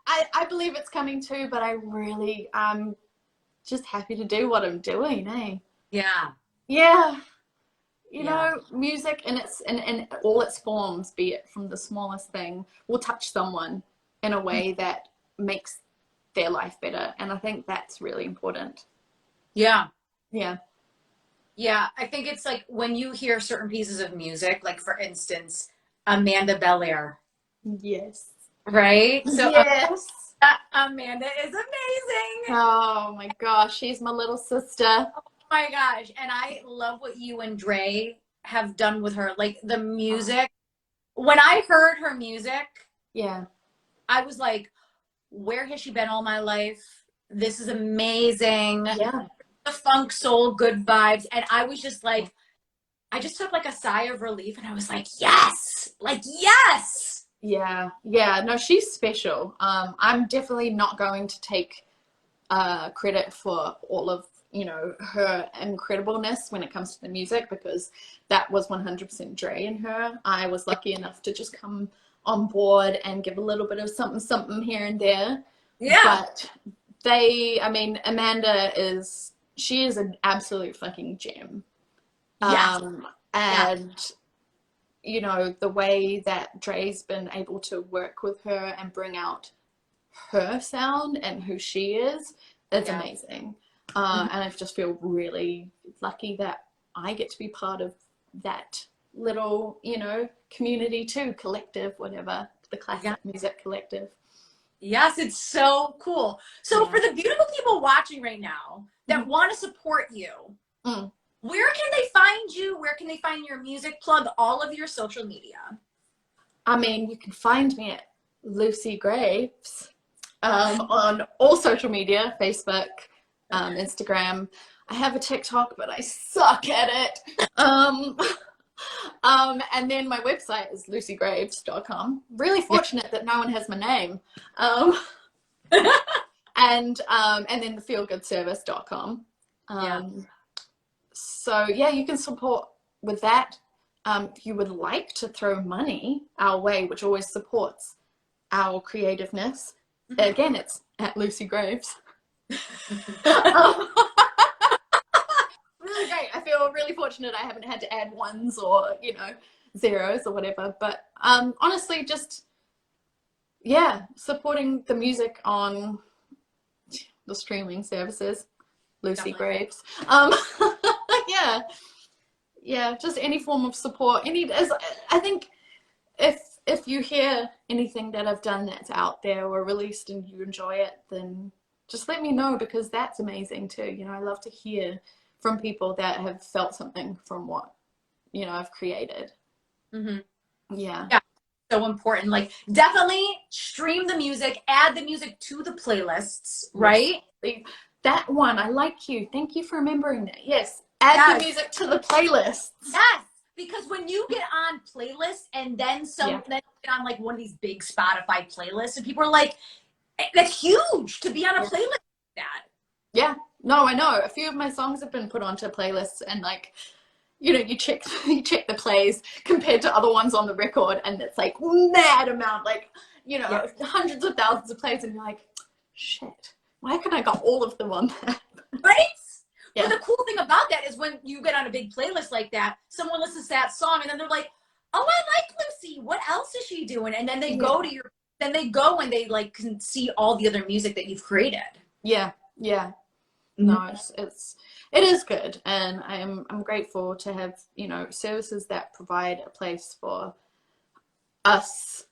I believe it's coming too, but I'm just happy to do what I'm doing, eh? Yeah. Yeah. You know, music in all its forms, be it from the smallest thing, will touch someone in a way that makes their life better. And I think that's really important. Yeah. Yeah. Yeah. I think it's like when you hear certain pieces of music, like for instance, Amanda Belair. Yes. Right? So yes. Amanda is amazing. Oh my gosh, she's my little sister. Oh my gosh. And I love what you and Dre have done with her. Like the music. When I heard her music, Yeah. I was like, where has she been all my life? This is amazing. Yeah. The funk soul, good vibes. And I was just like, I just took like a sigh of relief and I was like, yes, like, yes. Yeah. Yeah. No, she's special. I'm definitely not going to take credit for all of, you know, her incredibleness when it comes to the music, because that was 100% Dre and her. I was lucky enough to just come on board and give a little bit of something here and there. Yeah. But Amanda she is an absolute fucking gem. Yes. And you know, the way that Dre's been able to work with her and bring out her sound and who she is amazing. And I just feel really lucky that I get to be part of that little, you know, community too, collective, whatever, the classic music collective. Yes, it's so cool. So for the beautiful people watching right now that want to support you, where can they find you? Where can they find your music? Plug all of your social media. I mean, you can find me at Lucy Graves on all social media, Facebook, Instagram. I have a TikTok, but I suck at it. And then my website is lucygraves.com. Really fortunate that no one has my name. And then the feelgoodservice.com. So yeah, you can support with that. If you would like to throw money our way, which always supports our creativeness, again, it's at Lucy Graves. Really great. I feel really fortunate I haven't had to add ones or, you know, zeros or whatever. But honestly, just, supporting the music on the streaming services, Lucy Graves. Just any form of support. I think if you hear anything that I've done that's out there or released and you enjoy it, then just let me know, because that's amazing too. You know, I love to hear from people that have felt something from what, you know, I've created. Yeah, so important. Like, definitely stream the music, add the music to the playlists, right? That one, I like you. Thank you for remembering that. Yes, add the music to the playlists. Yes, because when you get on playlists and then then you get on like one of these big Spotify playlists and people are like, that's huge to be on a playlist like that. Yeah, no, I know. A few of my songs have been put onto playlists, and like, you know, you check the plays compared to other ones on the record, and it's like mad amount, like, you know, hundreds of thousands of plays, and you're like, shit, why couldn't I got all of them on that? Right? Yeah. But the cool thing about that is when you get on a big playlist like that, someone listens to that song and then they're like, oh, I like Lucy. What else is she doing? And then they go to then they go and they like can see all the other music that you've created. Yeah. No, it is good, and I'm grateful to have, you know, services that provide a place for us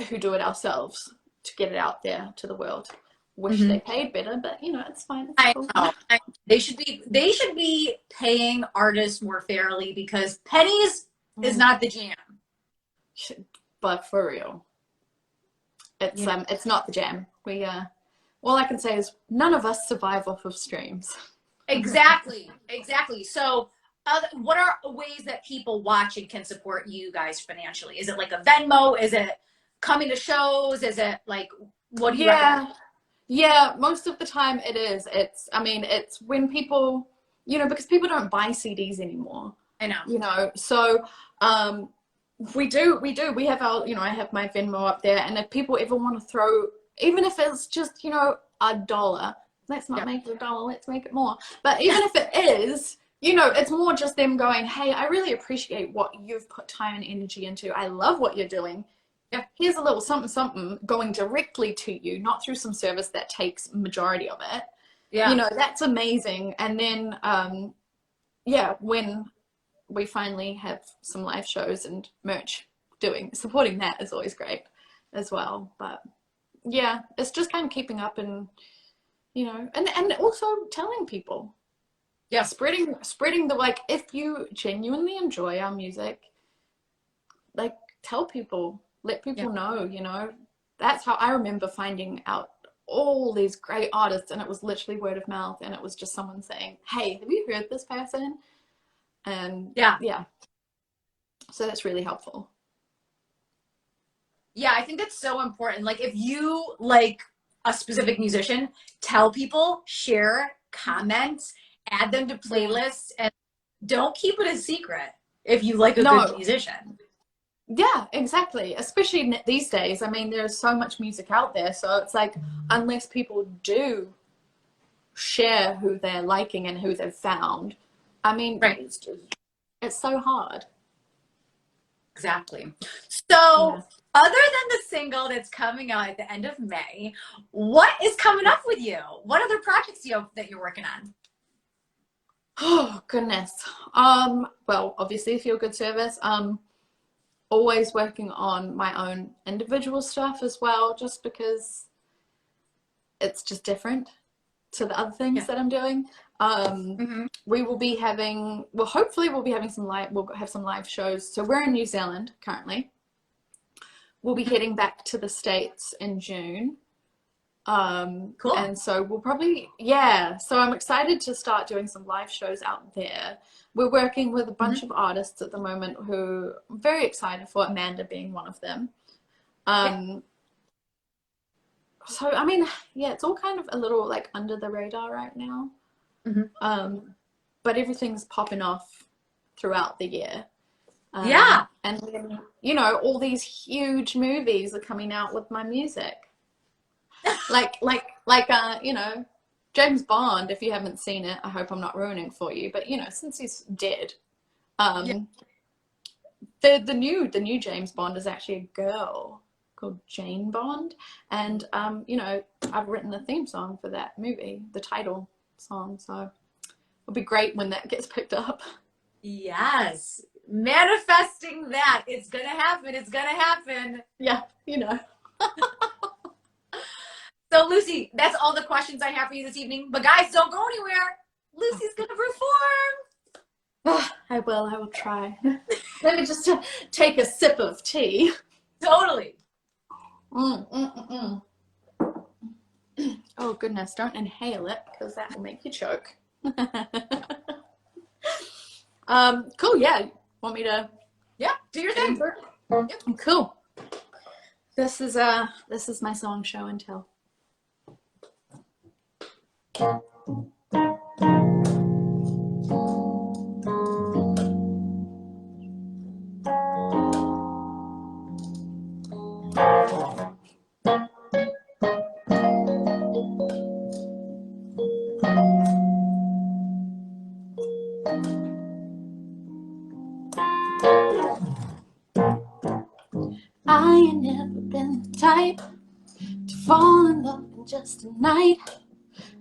who do it ourselves to get it out there to the world. Wish they paid better, but you know, it's fine. It's cool. I know. They should be paying artists more fairly, because pennies is not the jam. But for real, it's not the jam. We all I can say is none of us survive off of streams. Exactly. So what are ways that people watching can support you guys financially? Is it like a Venmo? Is it coming to shows? Is it like, what do you recommend? Yeah, most of the time it is. It's when people, you know, because people don't buy CDs anymore. I know. You know, so we have our, you know, I have my Venmo up there, and if people ever want to throw, even if it's just, you know, $1, let's not make it $1, let's make it more. But even if it is, you know, it's more just them going, hey, I really appreciate what you've put time and energy into. I love what you're doing. Here's a little something going directly to you, not through some service that takes majority of it. You know, that's amazing. And then when we finally have some live shows and merch supporting that is always great as well. But yeah, it's just kind of keeping up and, you know, and also telling people. Yeah. Spreading the, like, if you genuinely enjoy our music, like, tell people, let people know, you know. That's how I remember finding out all these great artists, and it was literally word of mouth, and it was just someone saying, hey, have you heard this person? And yeah, so that's really helpful. Yeah, I think that's so important. Like, if you like a specific musician, tell people, share, comment, add them to playlists, and don't keep it a secret if you like a good musician. Yeah, exactly. Especially these days. I mean, there's so much music out there. So it's like, unless people do share who they're liking and who they've found, I mean, it's so hard. Exactly. So other than the single that's coming out at the end of May, what is coming up with you? What other projects that you're working on? Oh, goodness. Well, obviously Feel Good Service. Always working on my own individual stuff as well, just because it's just different to the other things that I'm doing. We will be having, well, hopefully we'll be having we'll have some live shows. So we're in New Zealand currently. We'll be heading back to the States in June. Cool. And so we'll probably, so I'm excited to start doing some live shows out there. We're working with a bunch of artists at the moment who I'm very excited for, Amanda being one of them. So, I mean, it's all kind of a little like under the radar right now. But everything's popping off throughout the year. And then, you know, all these huge movies are coming out with my music. like you know, James Bond, if you haven't seen it, I hope I'm not ruining for you, but you know, since he's dead, the new James Bond is actually a girl called Jane Bond, and you know, I've written the theme song for that movie, the title song, so it'll be great when that gets picked up. Yes, manifesting that. It's gonna happen. Yeah, you know. So, Lucy, that's all the questions I have for you this evening. But guys, don't go anywhere. Lucy's going to perform. Oh, I will try. Let me just take a sip of tea. Totally. Oh, goodness. Don't inhale it, because that will make you choke. Cool, yeah. Want me to? Yeah, do your thing. Yep. Cool. This is my song, Show and Tell. I ain't never been the type to fall in love in just a night.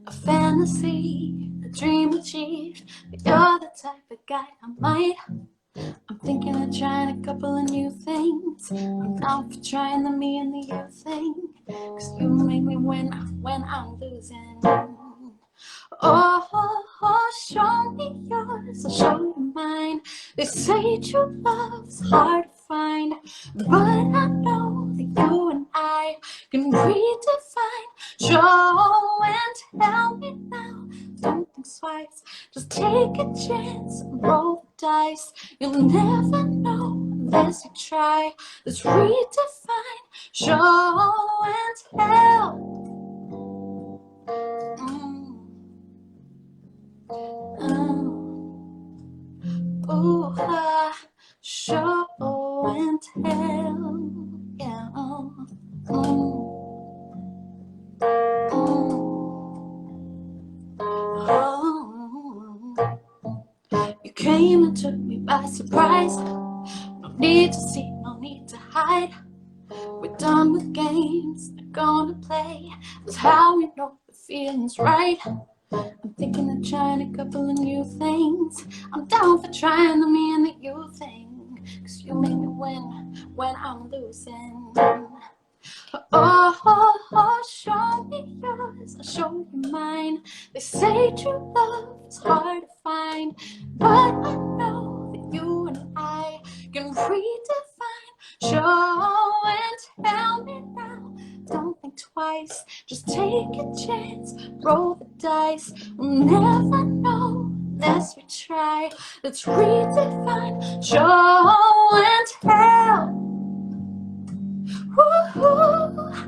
A fantasy, a dream achieved, but you're the type of guy I might. I'm thinking of trying a couple of new things. I'm down for trying the me and the you thing, 'cause you make me win when I'm losing. Oh, show me yours, I'll show you mine. They say true love's hard to find, but I know that you and I can redefine. Show and tell me now, don't think twice. Just take a chance and roll the dice. You'll never know unless you try. Let's redefine. Show and tell. Show and tell, yeah. You came and took me by surprise. No need to see, no need to hide. We're done with games, they're gonna play. That's how we know the feeling's right. I'm thinking of trying a couple of new things. I'm down for trying the me and the you thing, 'cause you make me win when I'm losing. Oh, I'll show you mine. They say true love is hard to find, but I know that you and I can redefine. Show and tell me now. Don't think twice. Just take a chance. Roll the dice. We'll never know unless we try. Let's redefine. Show and tell. Woo-hoo.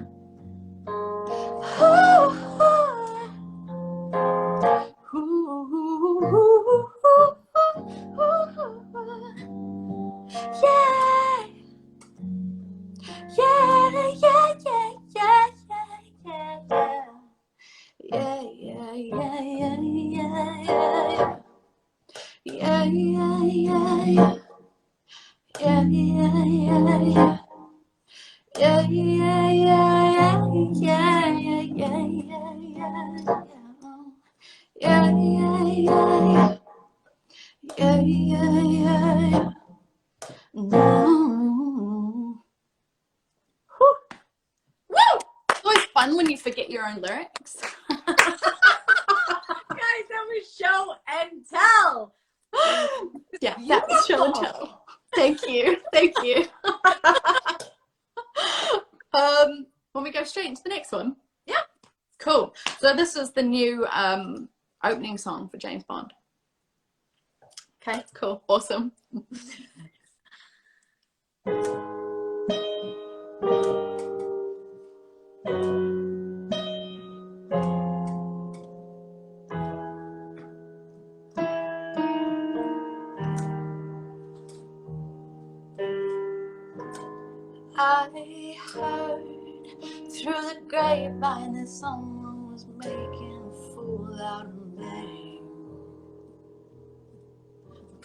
Fun when you forget your own lyrics. Guys, that was show and tell. Yeah, that was show and tell. Thank you. Thank you. When we go straight into the next one. Yeah. Cool. So this is the new opening song for James Bond. Okay, cool. Awesome. I heard through the grapevine that someone was making a fool out of me.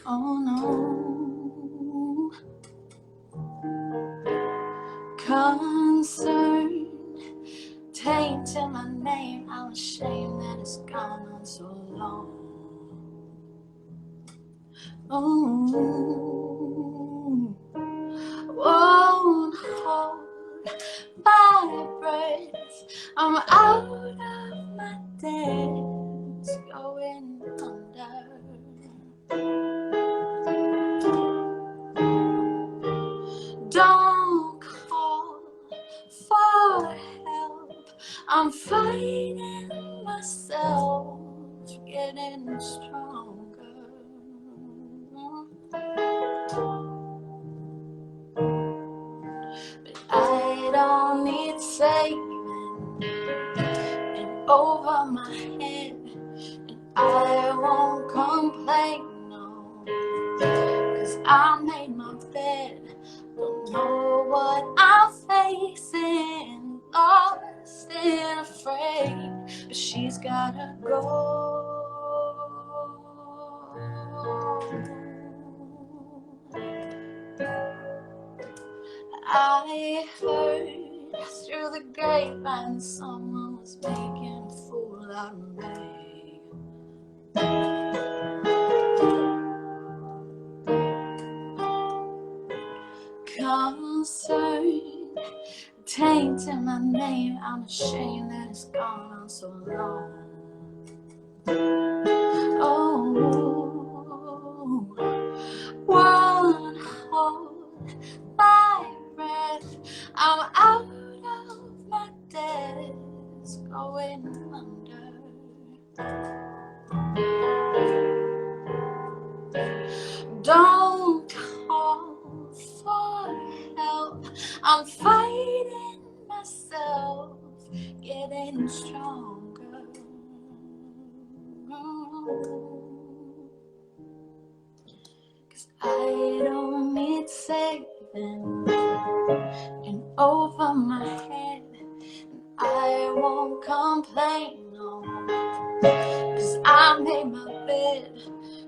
Oh no. Concern tainted my name. I'm ashamed that it's gone on so long. Oh. Won't hold my breath. I'm out of my depths, going under. Don't call for help. I'm fighting myself, getting stronger. I don't need saving and over my head, and I won't complain, no, 'cause I made my bed. Don't know what I'm facing, lost and afraid, but she's gotta go. I heard through the grapevine someone was making a fool out of me. Concern tainted my name. I'm ashamed that it's gone on so long. Oh, one hold my breath. I'm out of my depths, going under. Don't call for help. I'm fighting myself, getting stronger. 'Cause I don't need saving and over my head, and I won't complain, no, 'cause I made my bed.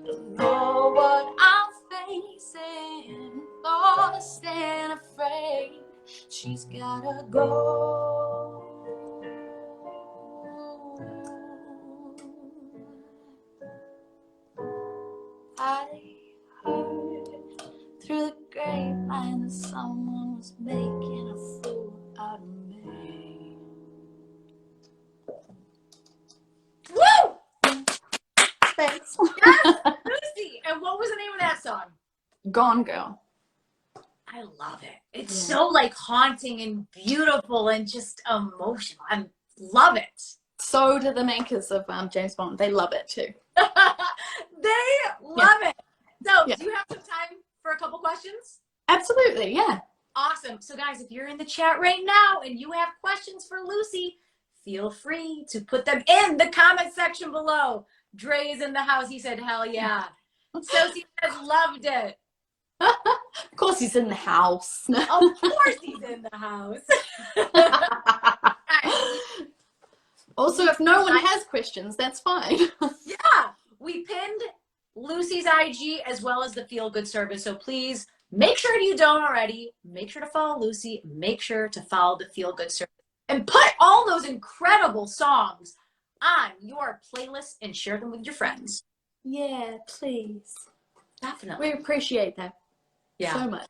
Don't know what I'm facing, lost and afraid. She's gotta go. I heard through the grapevine that someone was making a fool out of me. Yes, Lucy. And what was the name of that song? Gone Girl. I love it. It's so like haunting and beautiful and just emotional. I love it. So do the makers of James Bond. They love it too. They love it. So, Yeah. do you have some time for a couple questions? Absolutely, yeah. Awesome. So, guys, if you're in the chat right now and you have questions for Lucy, feel free to put them in the comment section below. Dre is in the house. He said, hell yeah. Sosie says, loved it. Of course he's in the house. Of course he's in the house. Also, if no one has questions, that's fine. Yeah, we pinned Lucy's IG as well as the Feel Good service. So please make sure you don't already. Make sure to follow Lucy. Make sure to follow the Feel Good service. And put all those incredible songs on your playlist and share them with your friends. Yeah, please. Definitely. We appreciate that Yeah. so much.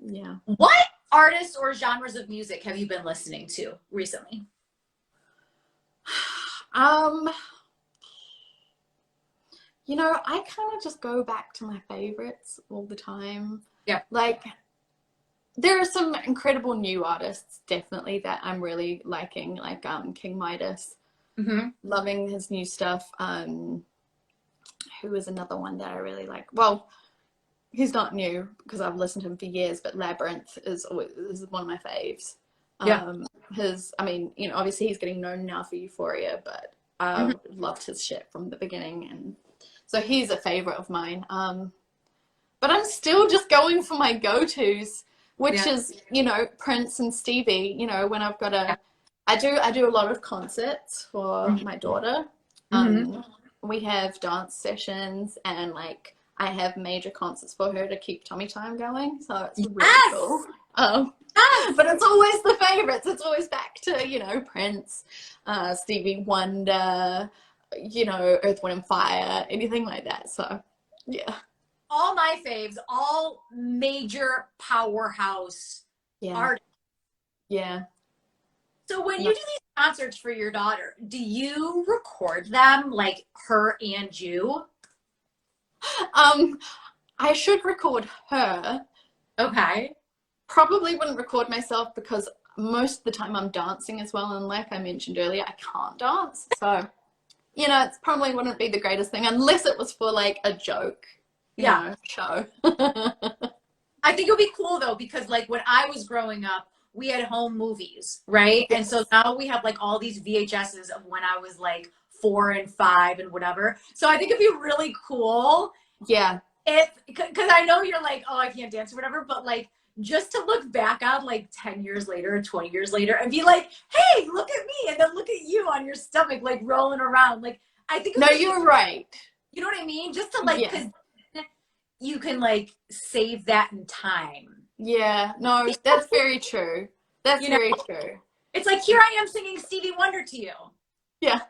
Yeah. What artists or genres of music have you been listening to recently? You know, I kind of just go back to my favorites all the time. Yeah. Like, there are some incredible new artists, definitely, that I'm really liking, like King Midas. Mm-hmm. Loving his new stuff. Who is another one that I really like? Well, he's not new because I've listened to him for years, but Labyrinth is one of my faves. Yeah. I mean, you know, obviously he's getting known now for Euphoria, but I loved his shit from the beginning, and so he's a favorite of mine. But I'm still just going for my go-tos, which is, you know, Prince and Stevie. You know, when I've got I do a lot of concerts for my daughter. We have dance sessions, and like I have major concerts for her to keep tummy time going. So it's really cool. But it's always the favorites. It's always back to, you know, Prince, Stevie Wonder, you know, Earth, Wind and Fire, anything like that. So yeah. All my faves, all major powerhouse artists. Yeah. So when you do these concerts for your daughter, do you record them, like her and you? I should record her. Okay. Probably wouldn't record myself because most of the time I'm dancing as well, and like I mentioned earlier, I can't dance. So, you know, it probably wouldn't be the greatest thing unless it was for like a joke, you know, show. I think it would be cool though, because like when I was growing up, we had home movies, right? Yes. And so now we have like all these VHSs of when I was like 4 and 5 and whatever. So I think it'd be really cool. Yeah. Because I know you're like, oh, I can't dance or whatever, but like just to look back on like 10 years later, 20 years later and be like, hey, look at me. And then look at you on your stomach, like rolling around. Like, I think. No, you're right. You know what I mean? Just to like, because you can like save that in time. Yeah, no, that's very true. That's very true. It's like, here I am singing Stevie Wonder to you. Yeah.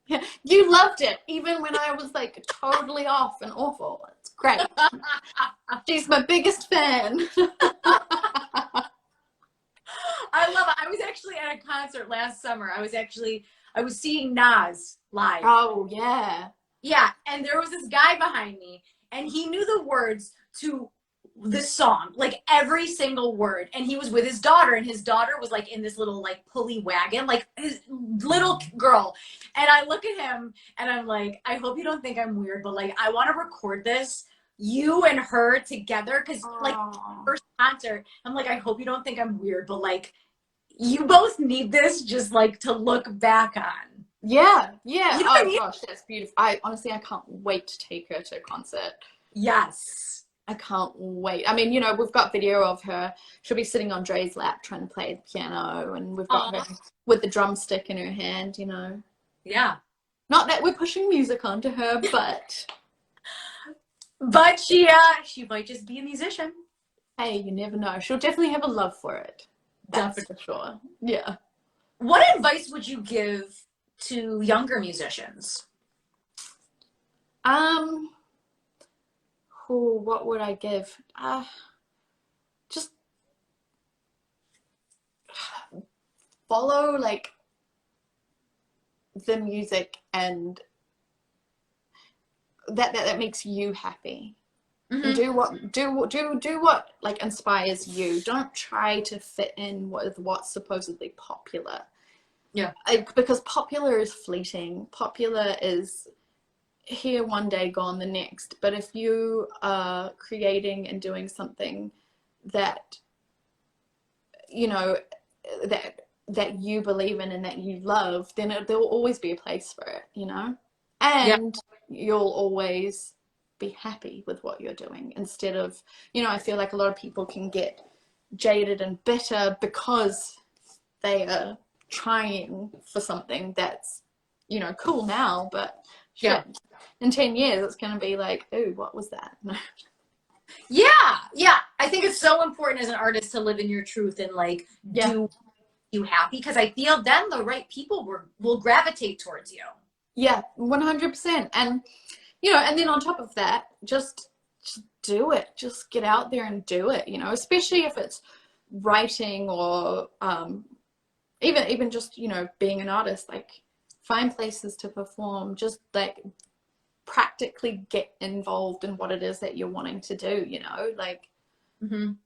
Yeah. You loved it, even when I was like totally off and awful. It's great. She's my biggest fan. I love it. I was actually at a concert last summer. I was seeing Nas live. Oh, yeah. Yeah, and there was this guy behind me, and he knew the words to this song, like every single word, and he was with his daughter, and his daughter was like in this little like pulley wagon, like his little girl, and I look at him and I'm like, I hope you don't think I'm weird, but like I want to record this, you and her together, because like first concert, I'm like, I hope you don't think I'm weird, but like you both need this just like to look back on. Yeah, yeah. You know what I mean? Gosh, that's beautiful. I can't wait to take her to a concert. Yes. I can't wait. I mean, you know, we've got video of her. She'll be sitting on Dre's lap trying to play the piano, and we've got her with the drumstick in her hand, you know. Yeah. Not that we're pushing music onto her, but she might just be a musician. Hey, you never know. She'll definitely have a love for it. That's Definitely. for sure. Yeah. What advice would you give to younger musicians? What would I give? Just follow like the music and that makes you happy. Mm-hmm. And do what like inspires you. Don't try to fit in with what's supposedly popular. Yeah. Because popular is fleeting. Popular is here one day, gone the next. But if you are creating and doing something that, you know, that you believe in and that you love, then there will always be a place for it, you know? And you'll always be happy with what you're doing, instead of, you know, I feel like a lot of people can get jaded and bitter because they are trying for something that's, you know, cool now, but shit, in 10 years it's going to be like, ooh, what was that? Yeah. I think it's so important as an artist to live in your truth and like do you happy, because I feel then the right people will gravitate towards you. Yeah, 100%. And, you know, and then on top of that, just do it. Just get out there and do it, you know, especially if it's writing or even just, you know, being an artist. Like, find places to perform, just like practically get involved in what it is that you're wanting to do, you know, like you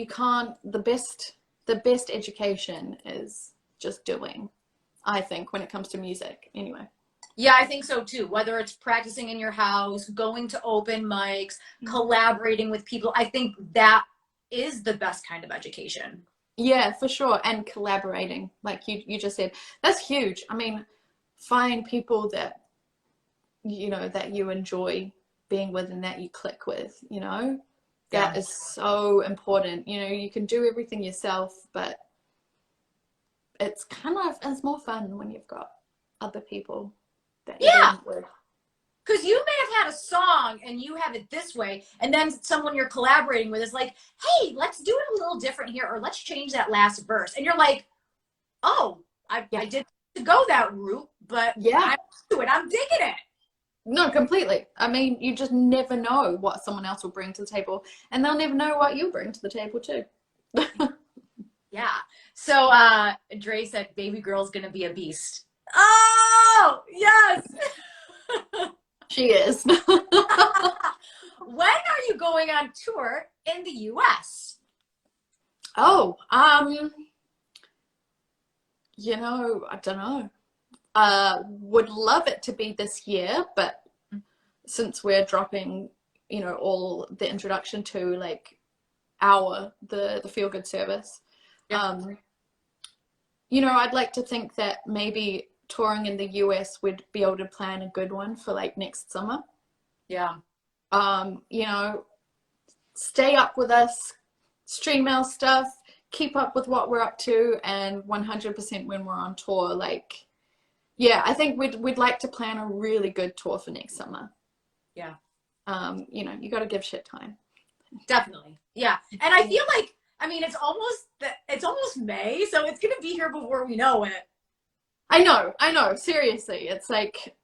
can't, the best education is just doing, I think, when it comes to music anyway. Yeah, I think so too. Whether it's practicing in your house, going to open mics, collaborating with people, I think that is the best kind of education. Yeah, for sure. And collaborating, like you just said, that's huge. I mean, find people that, you know, that you enjoy being with and that you click with, you know, that is so important. You know, you can do everything yourself, but it's more fun when you've got other people that you're doing it with. Because you may have had a song and you have it this way, and then someone you're collaborating with is like, hey, let's do it a little different here, or let's change that last verse. And you're like, oh, I did go that route, but I'm into it. I'm digging it. No, completely. I mean, you just never know what someone else will bring to the table, and they'll never know what you bring to the table too. Yeah. So Dre said, baby girl's gonna be a beast. Oh, yes. She is. When are you going on tour in the US? Oh, you know, I don't know. Would love it to be this year, but since we're dropping, you know, all the introduction to like the feel good service, you know, I'd like to think that maybe touring in the US would be able to plan a good one for like next summer. Yeah. You know, stay up with us, stream our stuff, keep up with what we're up to, and 100% when we're on tour, like, yeah, I think we'd like to plan a really good tour for next summer. Yeah. You know, you got to give shit time. Definitely. Yeah. And I feel like, I mean, it's almost May, so it's going to be here before we know it. I know. Seriously, it's like,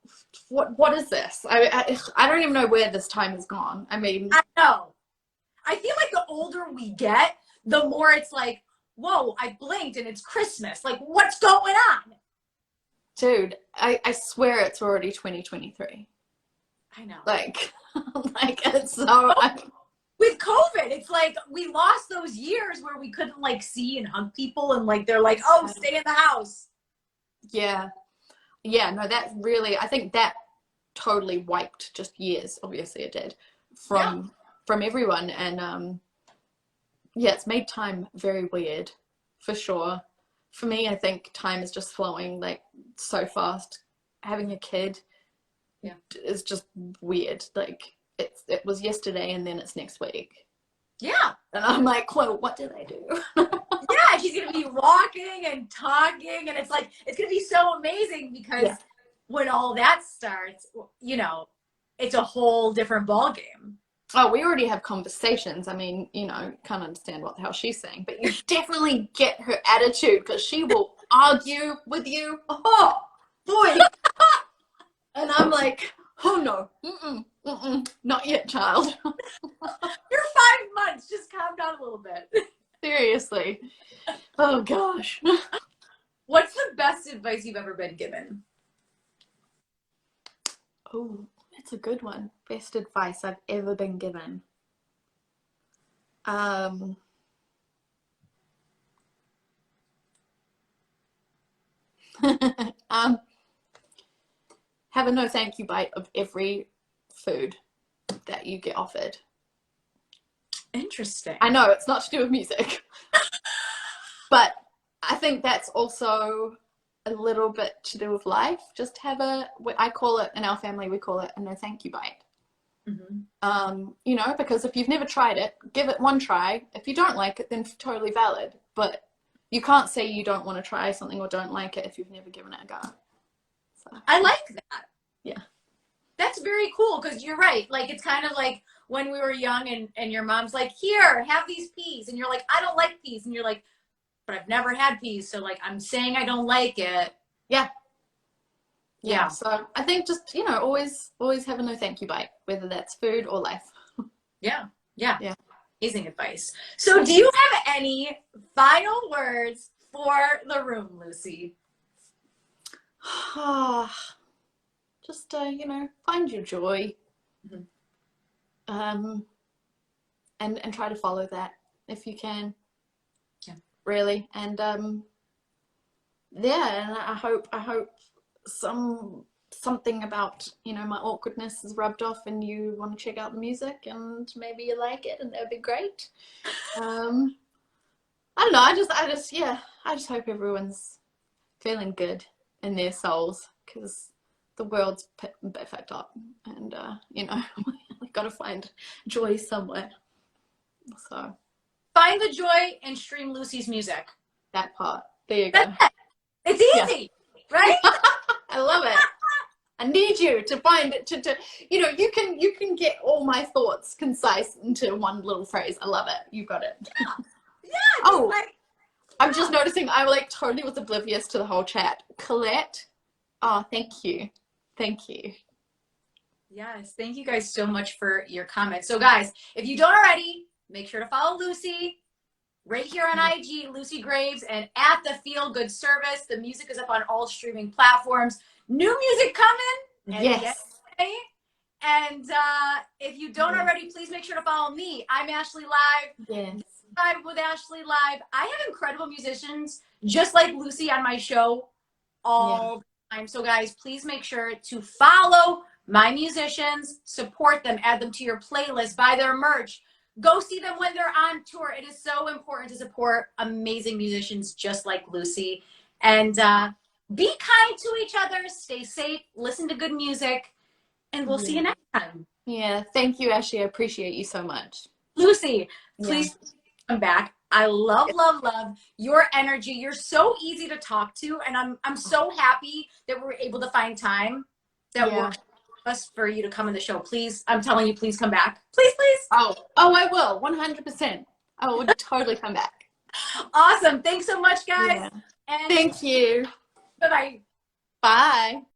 what is this? I don't even know where this time has gone. I mean, I know. I feel like the older we get, the more it's like, whoa, I blinked and it's Christmas. Like, what's going on? Dude, I swear it's already 2023. I know. Like it's so. With COVID, it's like we lost those years where we couldn't like see and hug people, and like they're like, oh, stay in the house. Yeah. No, that really, I think that totally wiped just years. Obviously, it did from everyone, and it's made time very weird, for sure. For me, I think time is just flowing like so fast. Having a kid is just weird. Like it was yesterday and then it's next week. Yeah. And I'm like, well, what did I do? Yeah, she's going to be walking and talking, and it's like, it's going to be so amazing because when all that starts, you know, it's a whole different ballgame. Oh, we already have conversations. I mean, you know, can't understand what the hell she's saying, but you definitely get her attitude because she will argue with you. Oh, boy. And I'm like, oh, no, not yet, child. You're 5 months. Just calm down a little bit. Seriously. Oh, gosh. What's the best advice you've ever been given? Oh, that's a good one. Best advice I've ever been given. Have a no thank you bite of every food that you get offered. Interesting. I know it's not to do with music, but I think that's also a little bit to do with life. Just have I call it, in our family, we call it a no thank you bite. You know, because if you've never tried it, give it one try. If you don't like it, then totally valid. But you can't say you don't want to try something or don't like it if you've never given it a go. So, I like that. yeah. That's very cool, because you're right. Like, it's kind of like when we were young and your mom's like, here, have these peas. And you're like, I don't like peas. And you're like, but I've never had peas. So, like, I'm saying I don't like it. Yeah. Yeah. So I think just, you know, always have a no thank you bite, whether that's food or life. Yeah. Yeah. Yeah. Amazing advice. So do you have any final words for the room, Lucy? Just, you know, find your joy. And try to follow that if you can. Yeah. Really. And, yeah, and I hope something about, you know, my awkwardness is rubbed off and you want to check out the music and maybe you like it, and that would be great. I don't know, I just hope everyone's feeling good in their souls, because the world's a bit fucked up, and you know, we've got to find joy somewhere. So find the joy and stream Lucy's music. That part, there you go. It's easy, right? I love it. I need you to find it, to you know, you can get all my thoughts concise into one little phrase. I love it. You've got it. Yeah. Oh, I'm just noticing I like totally was oblivious to the whole chat. Colette, oh, thank you. Yes, thank you guys so much for your comments. So guys, if you don't already, make sure to follow Lucy right here on IG, Lucy Graves, and at the Feel Good Service. The music is up on all streaming platforms. New music coming. Yes. And if you don't already, please make sure to follow me. I'm Ashley Live. Yes. Live with Ashley Live. I have incredible musicians just like Lucy on my show all the time. So guys, please make sure to follow my musicians, support them, add them to your playlist, buy their merch. Go see them when they're on tour. It is so important to support amazing musicians just like Lucy. And be kind to each other, stay safe, listen to good music, and we'll see you next time. Yeah, thank you, Ashley. I appreciate you so much. Lucy, please come back. I love your energy. You're so easy to talk to, and I'm so happy that we're able to find time that works for us for you to come on the show. Please, I'm telling you, please come back. Please. Oh, I will. 100%. I will totally come back. Awesome. Thanks so much, guys. Yeah. And thank you. bye-bye. Bye.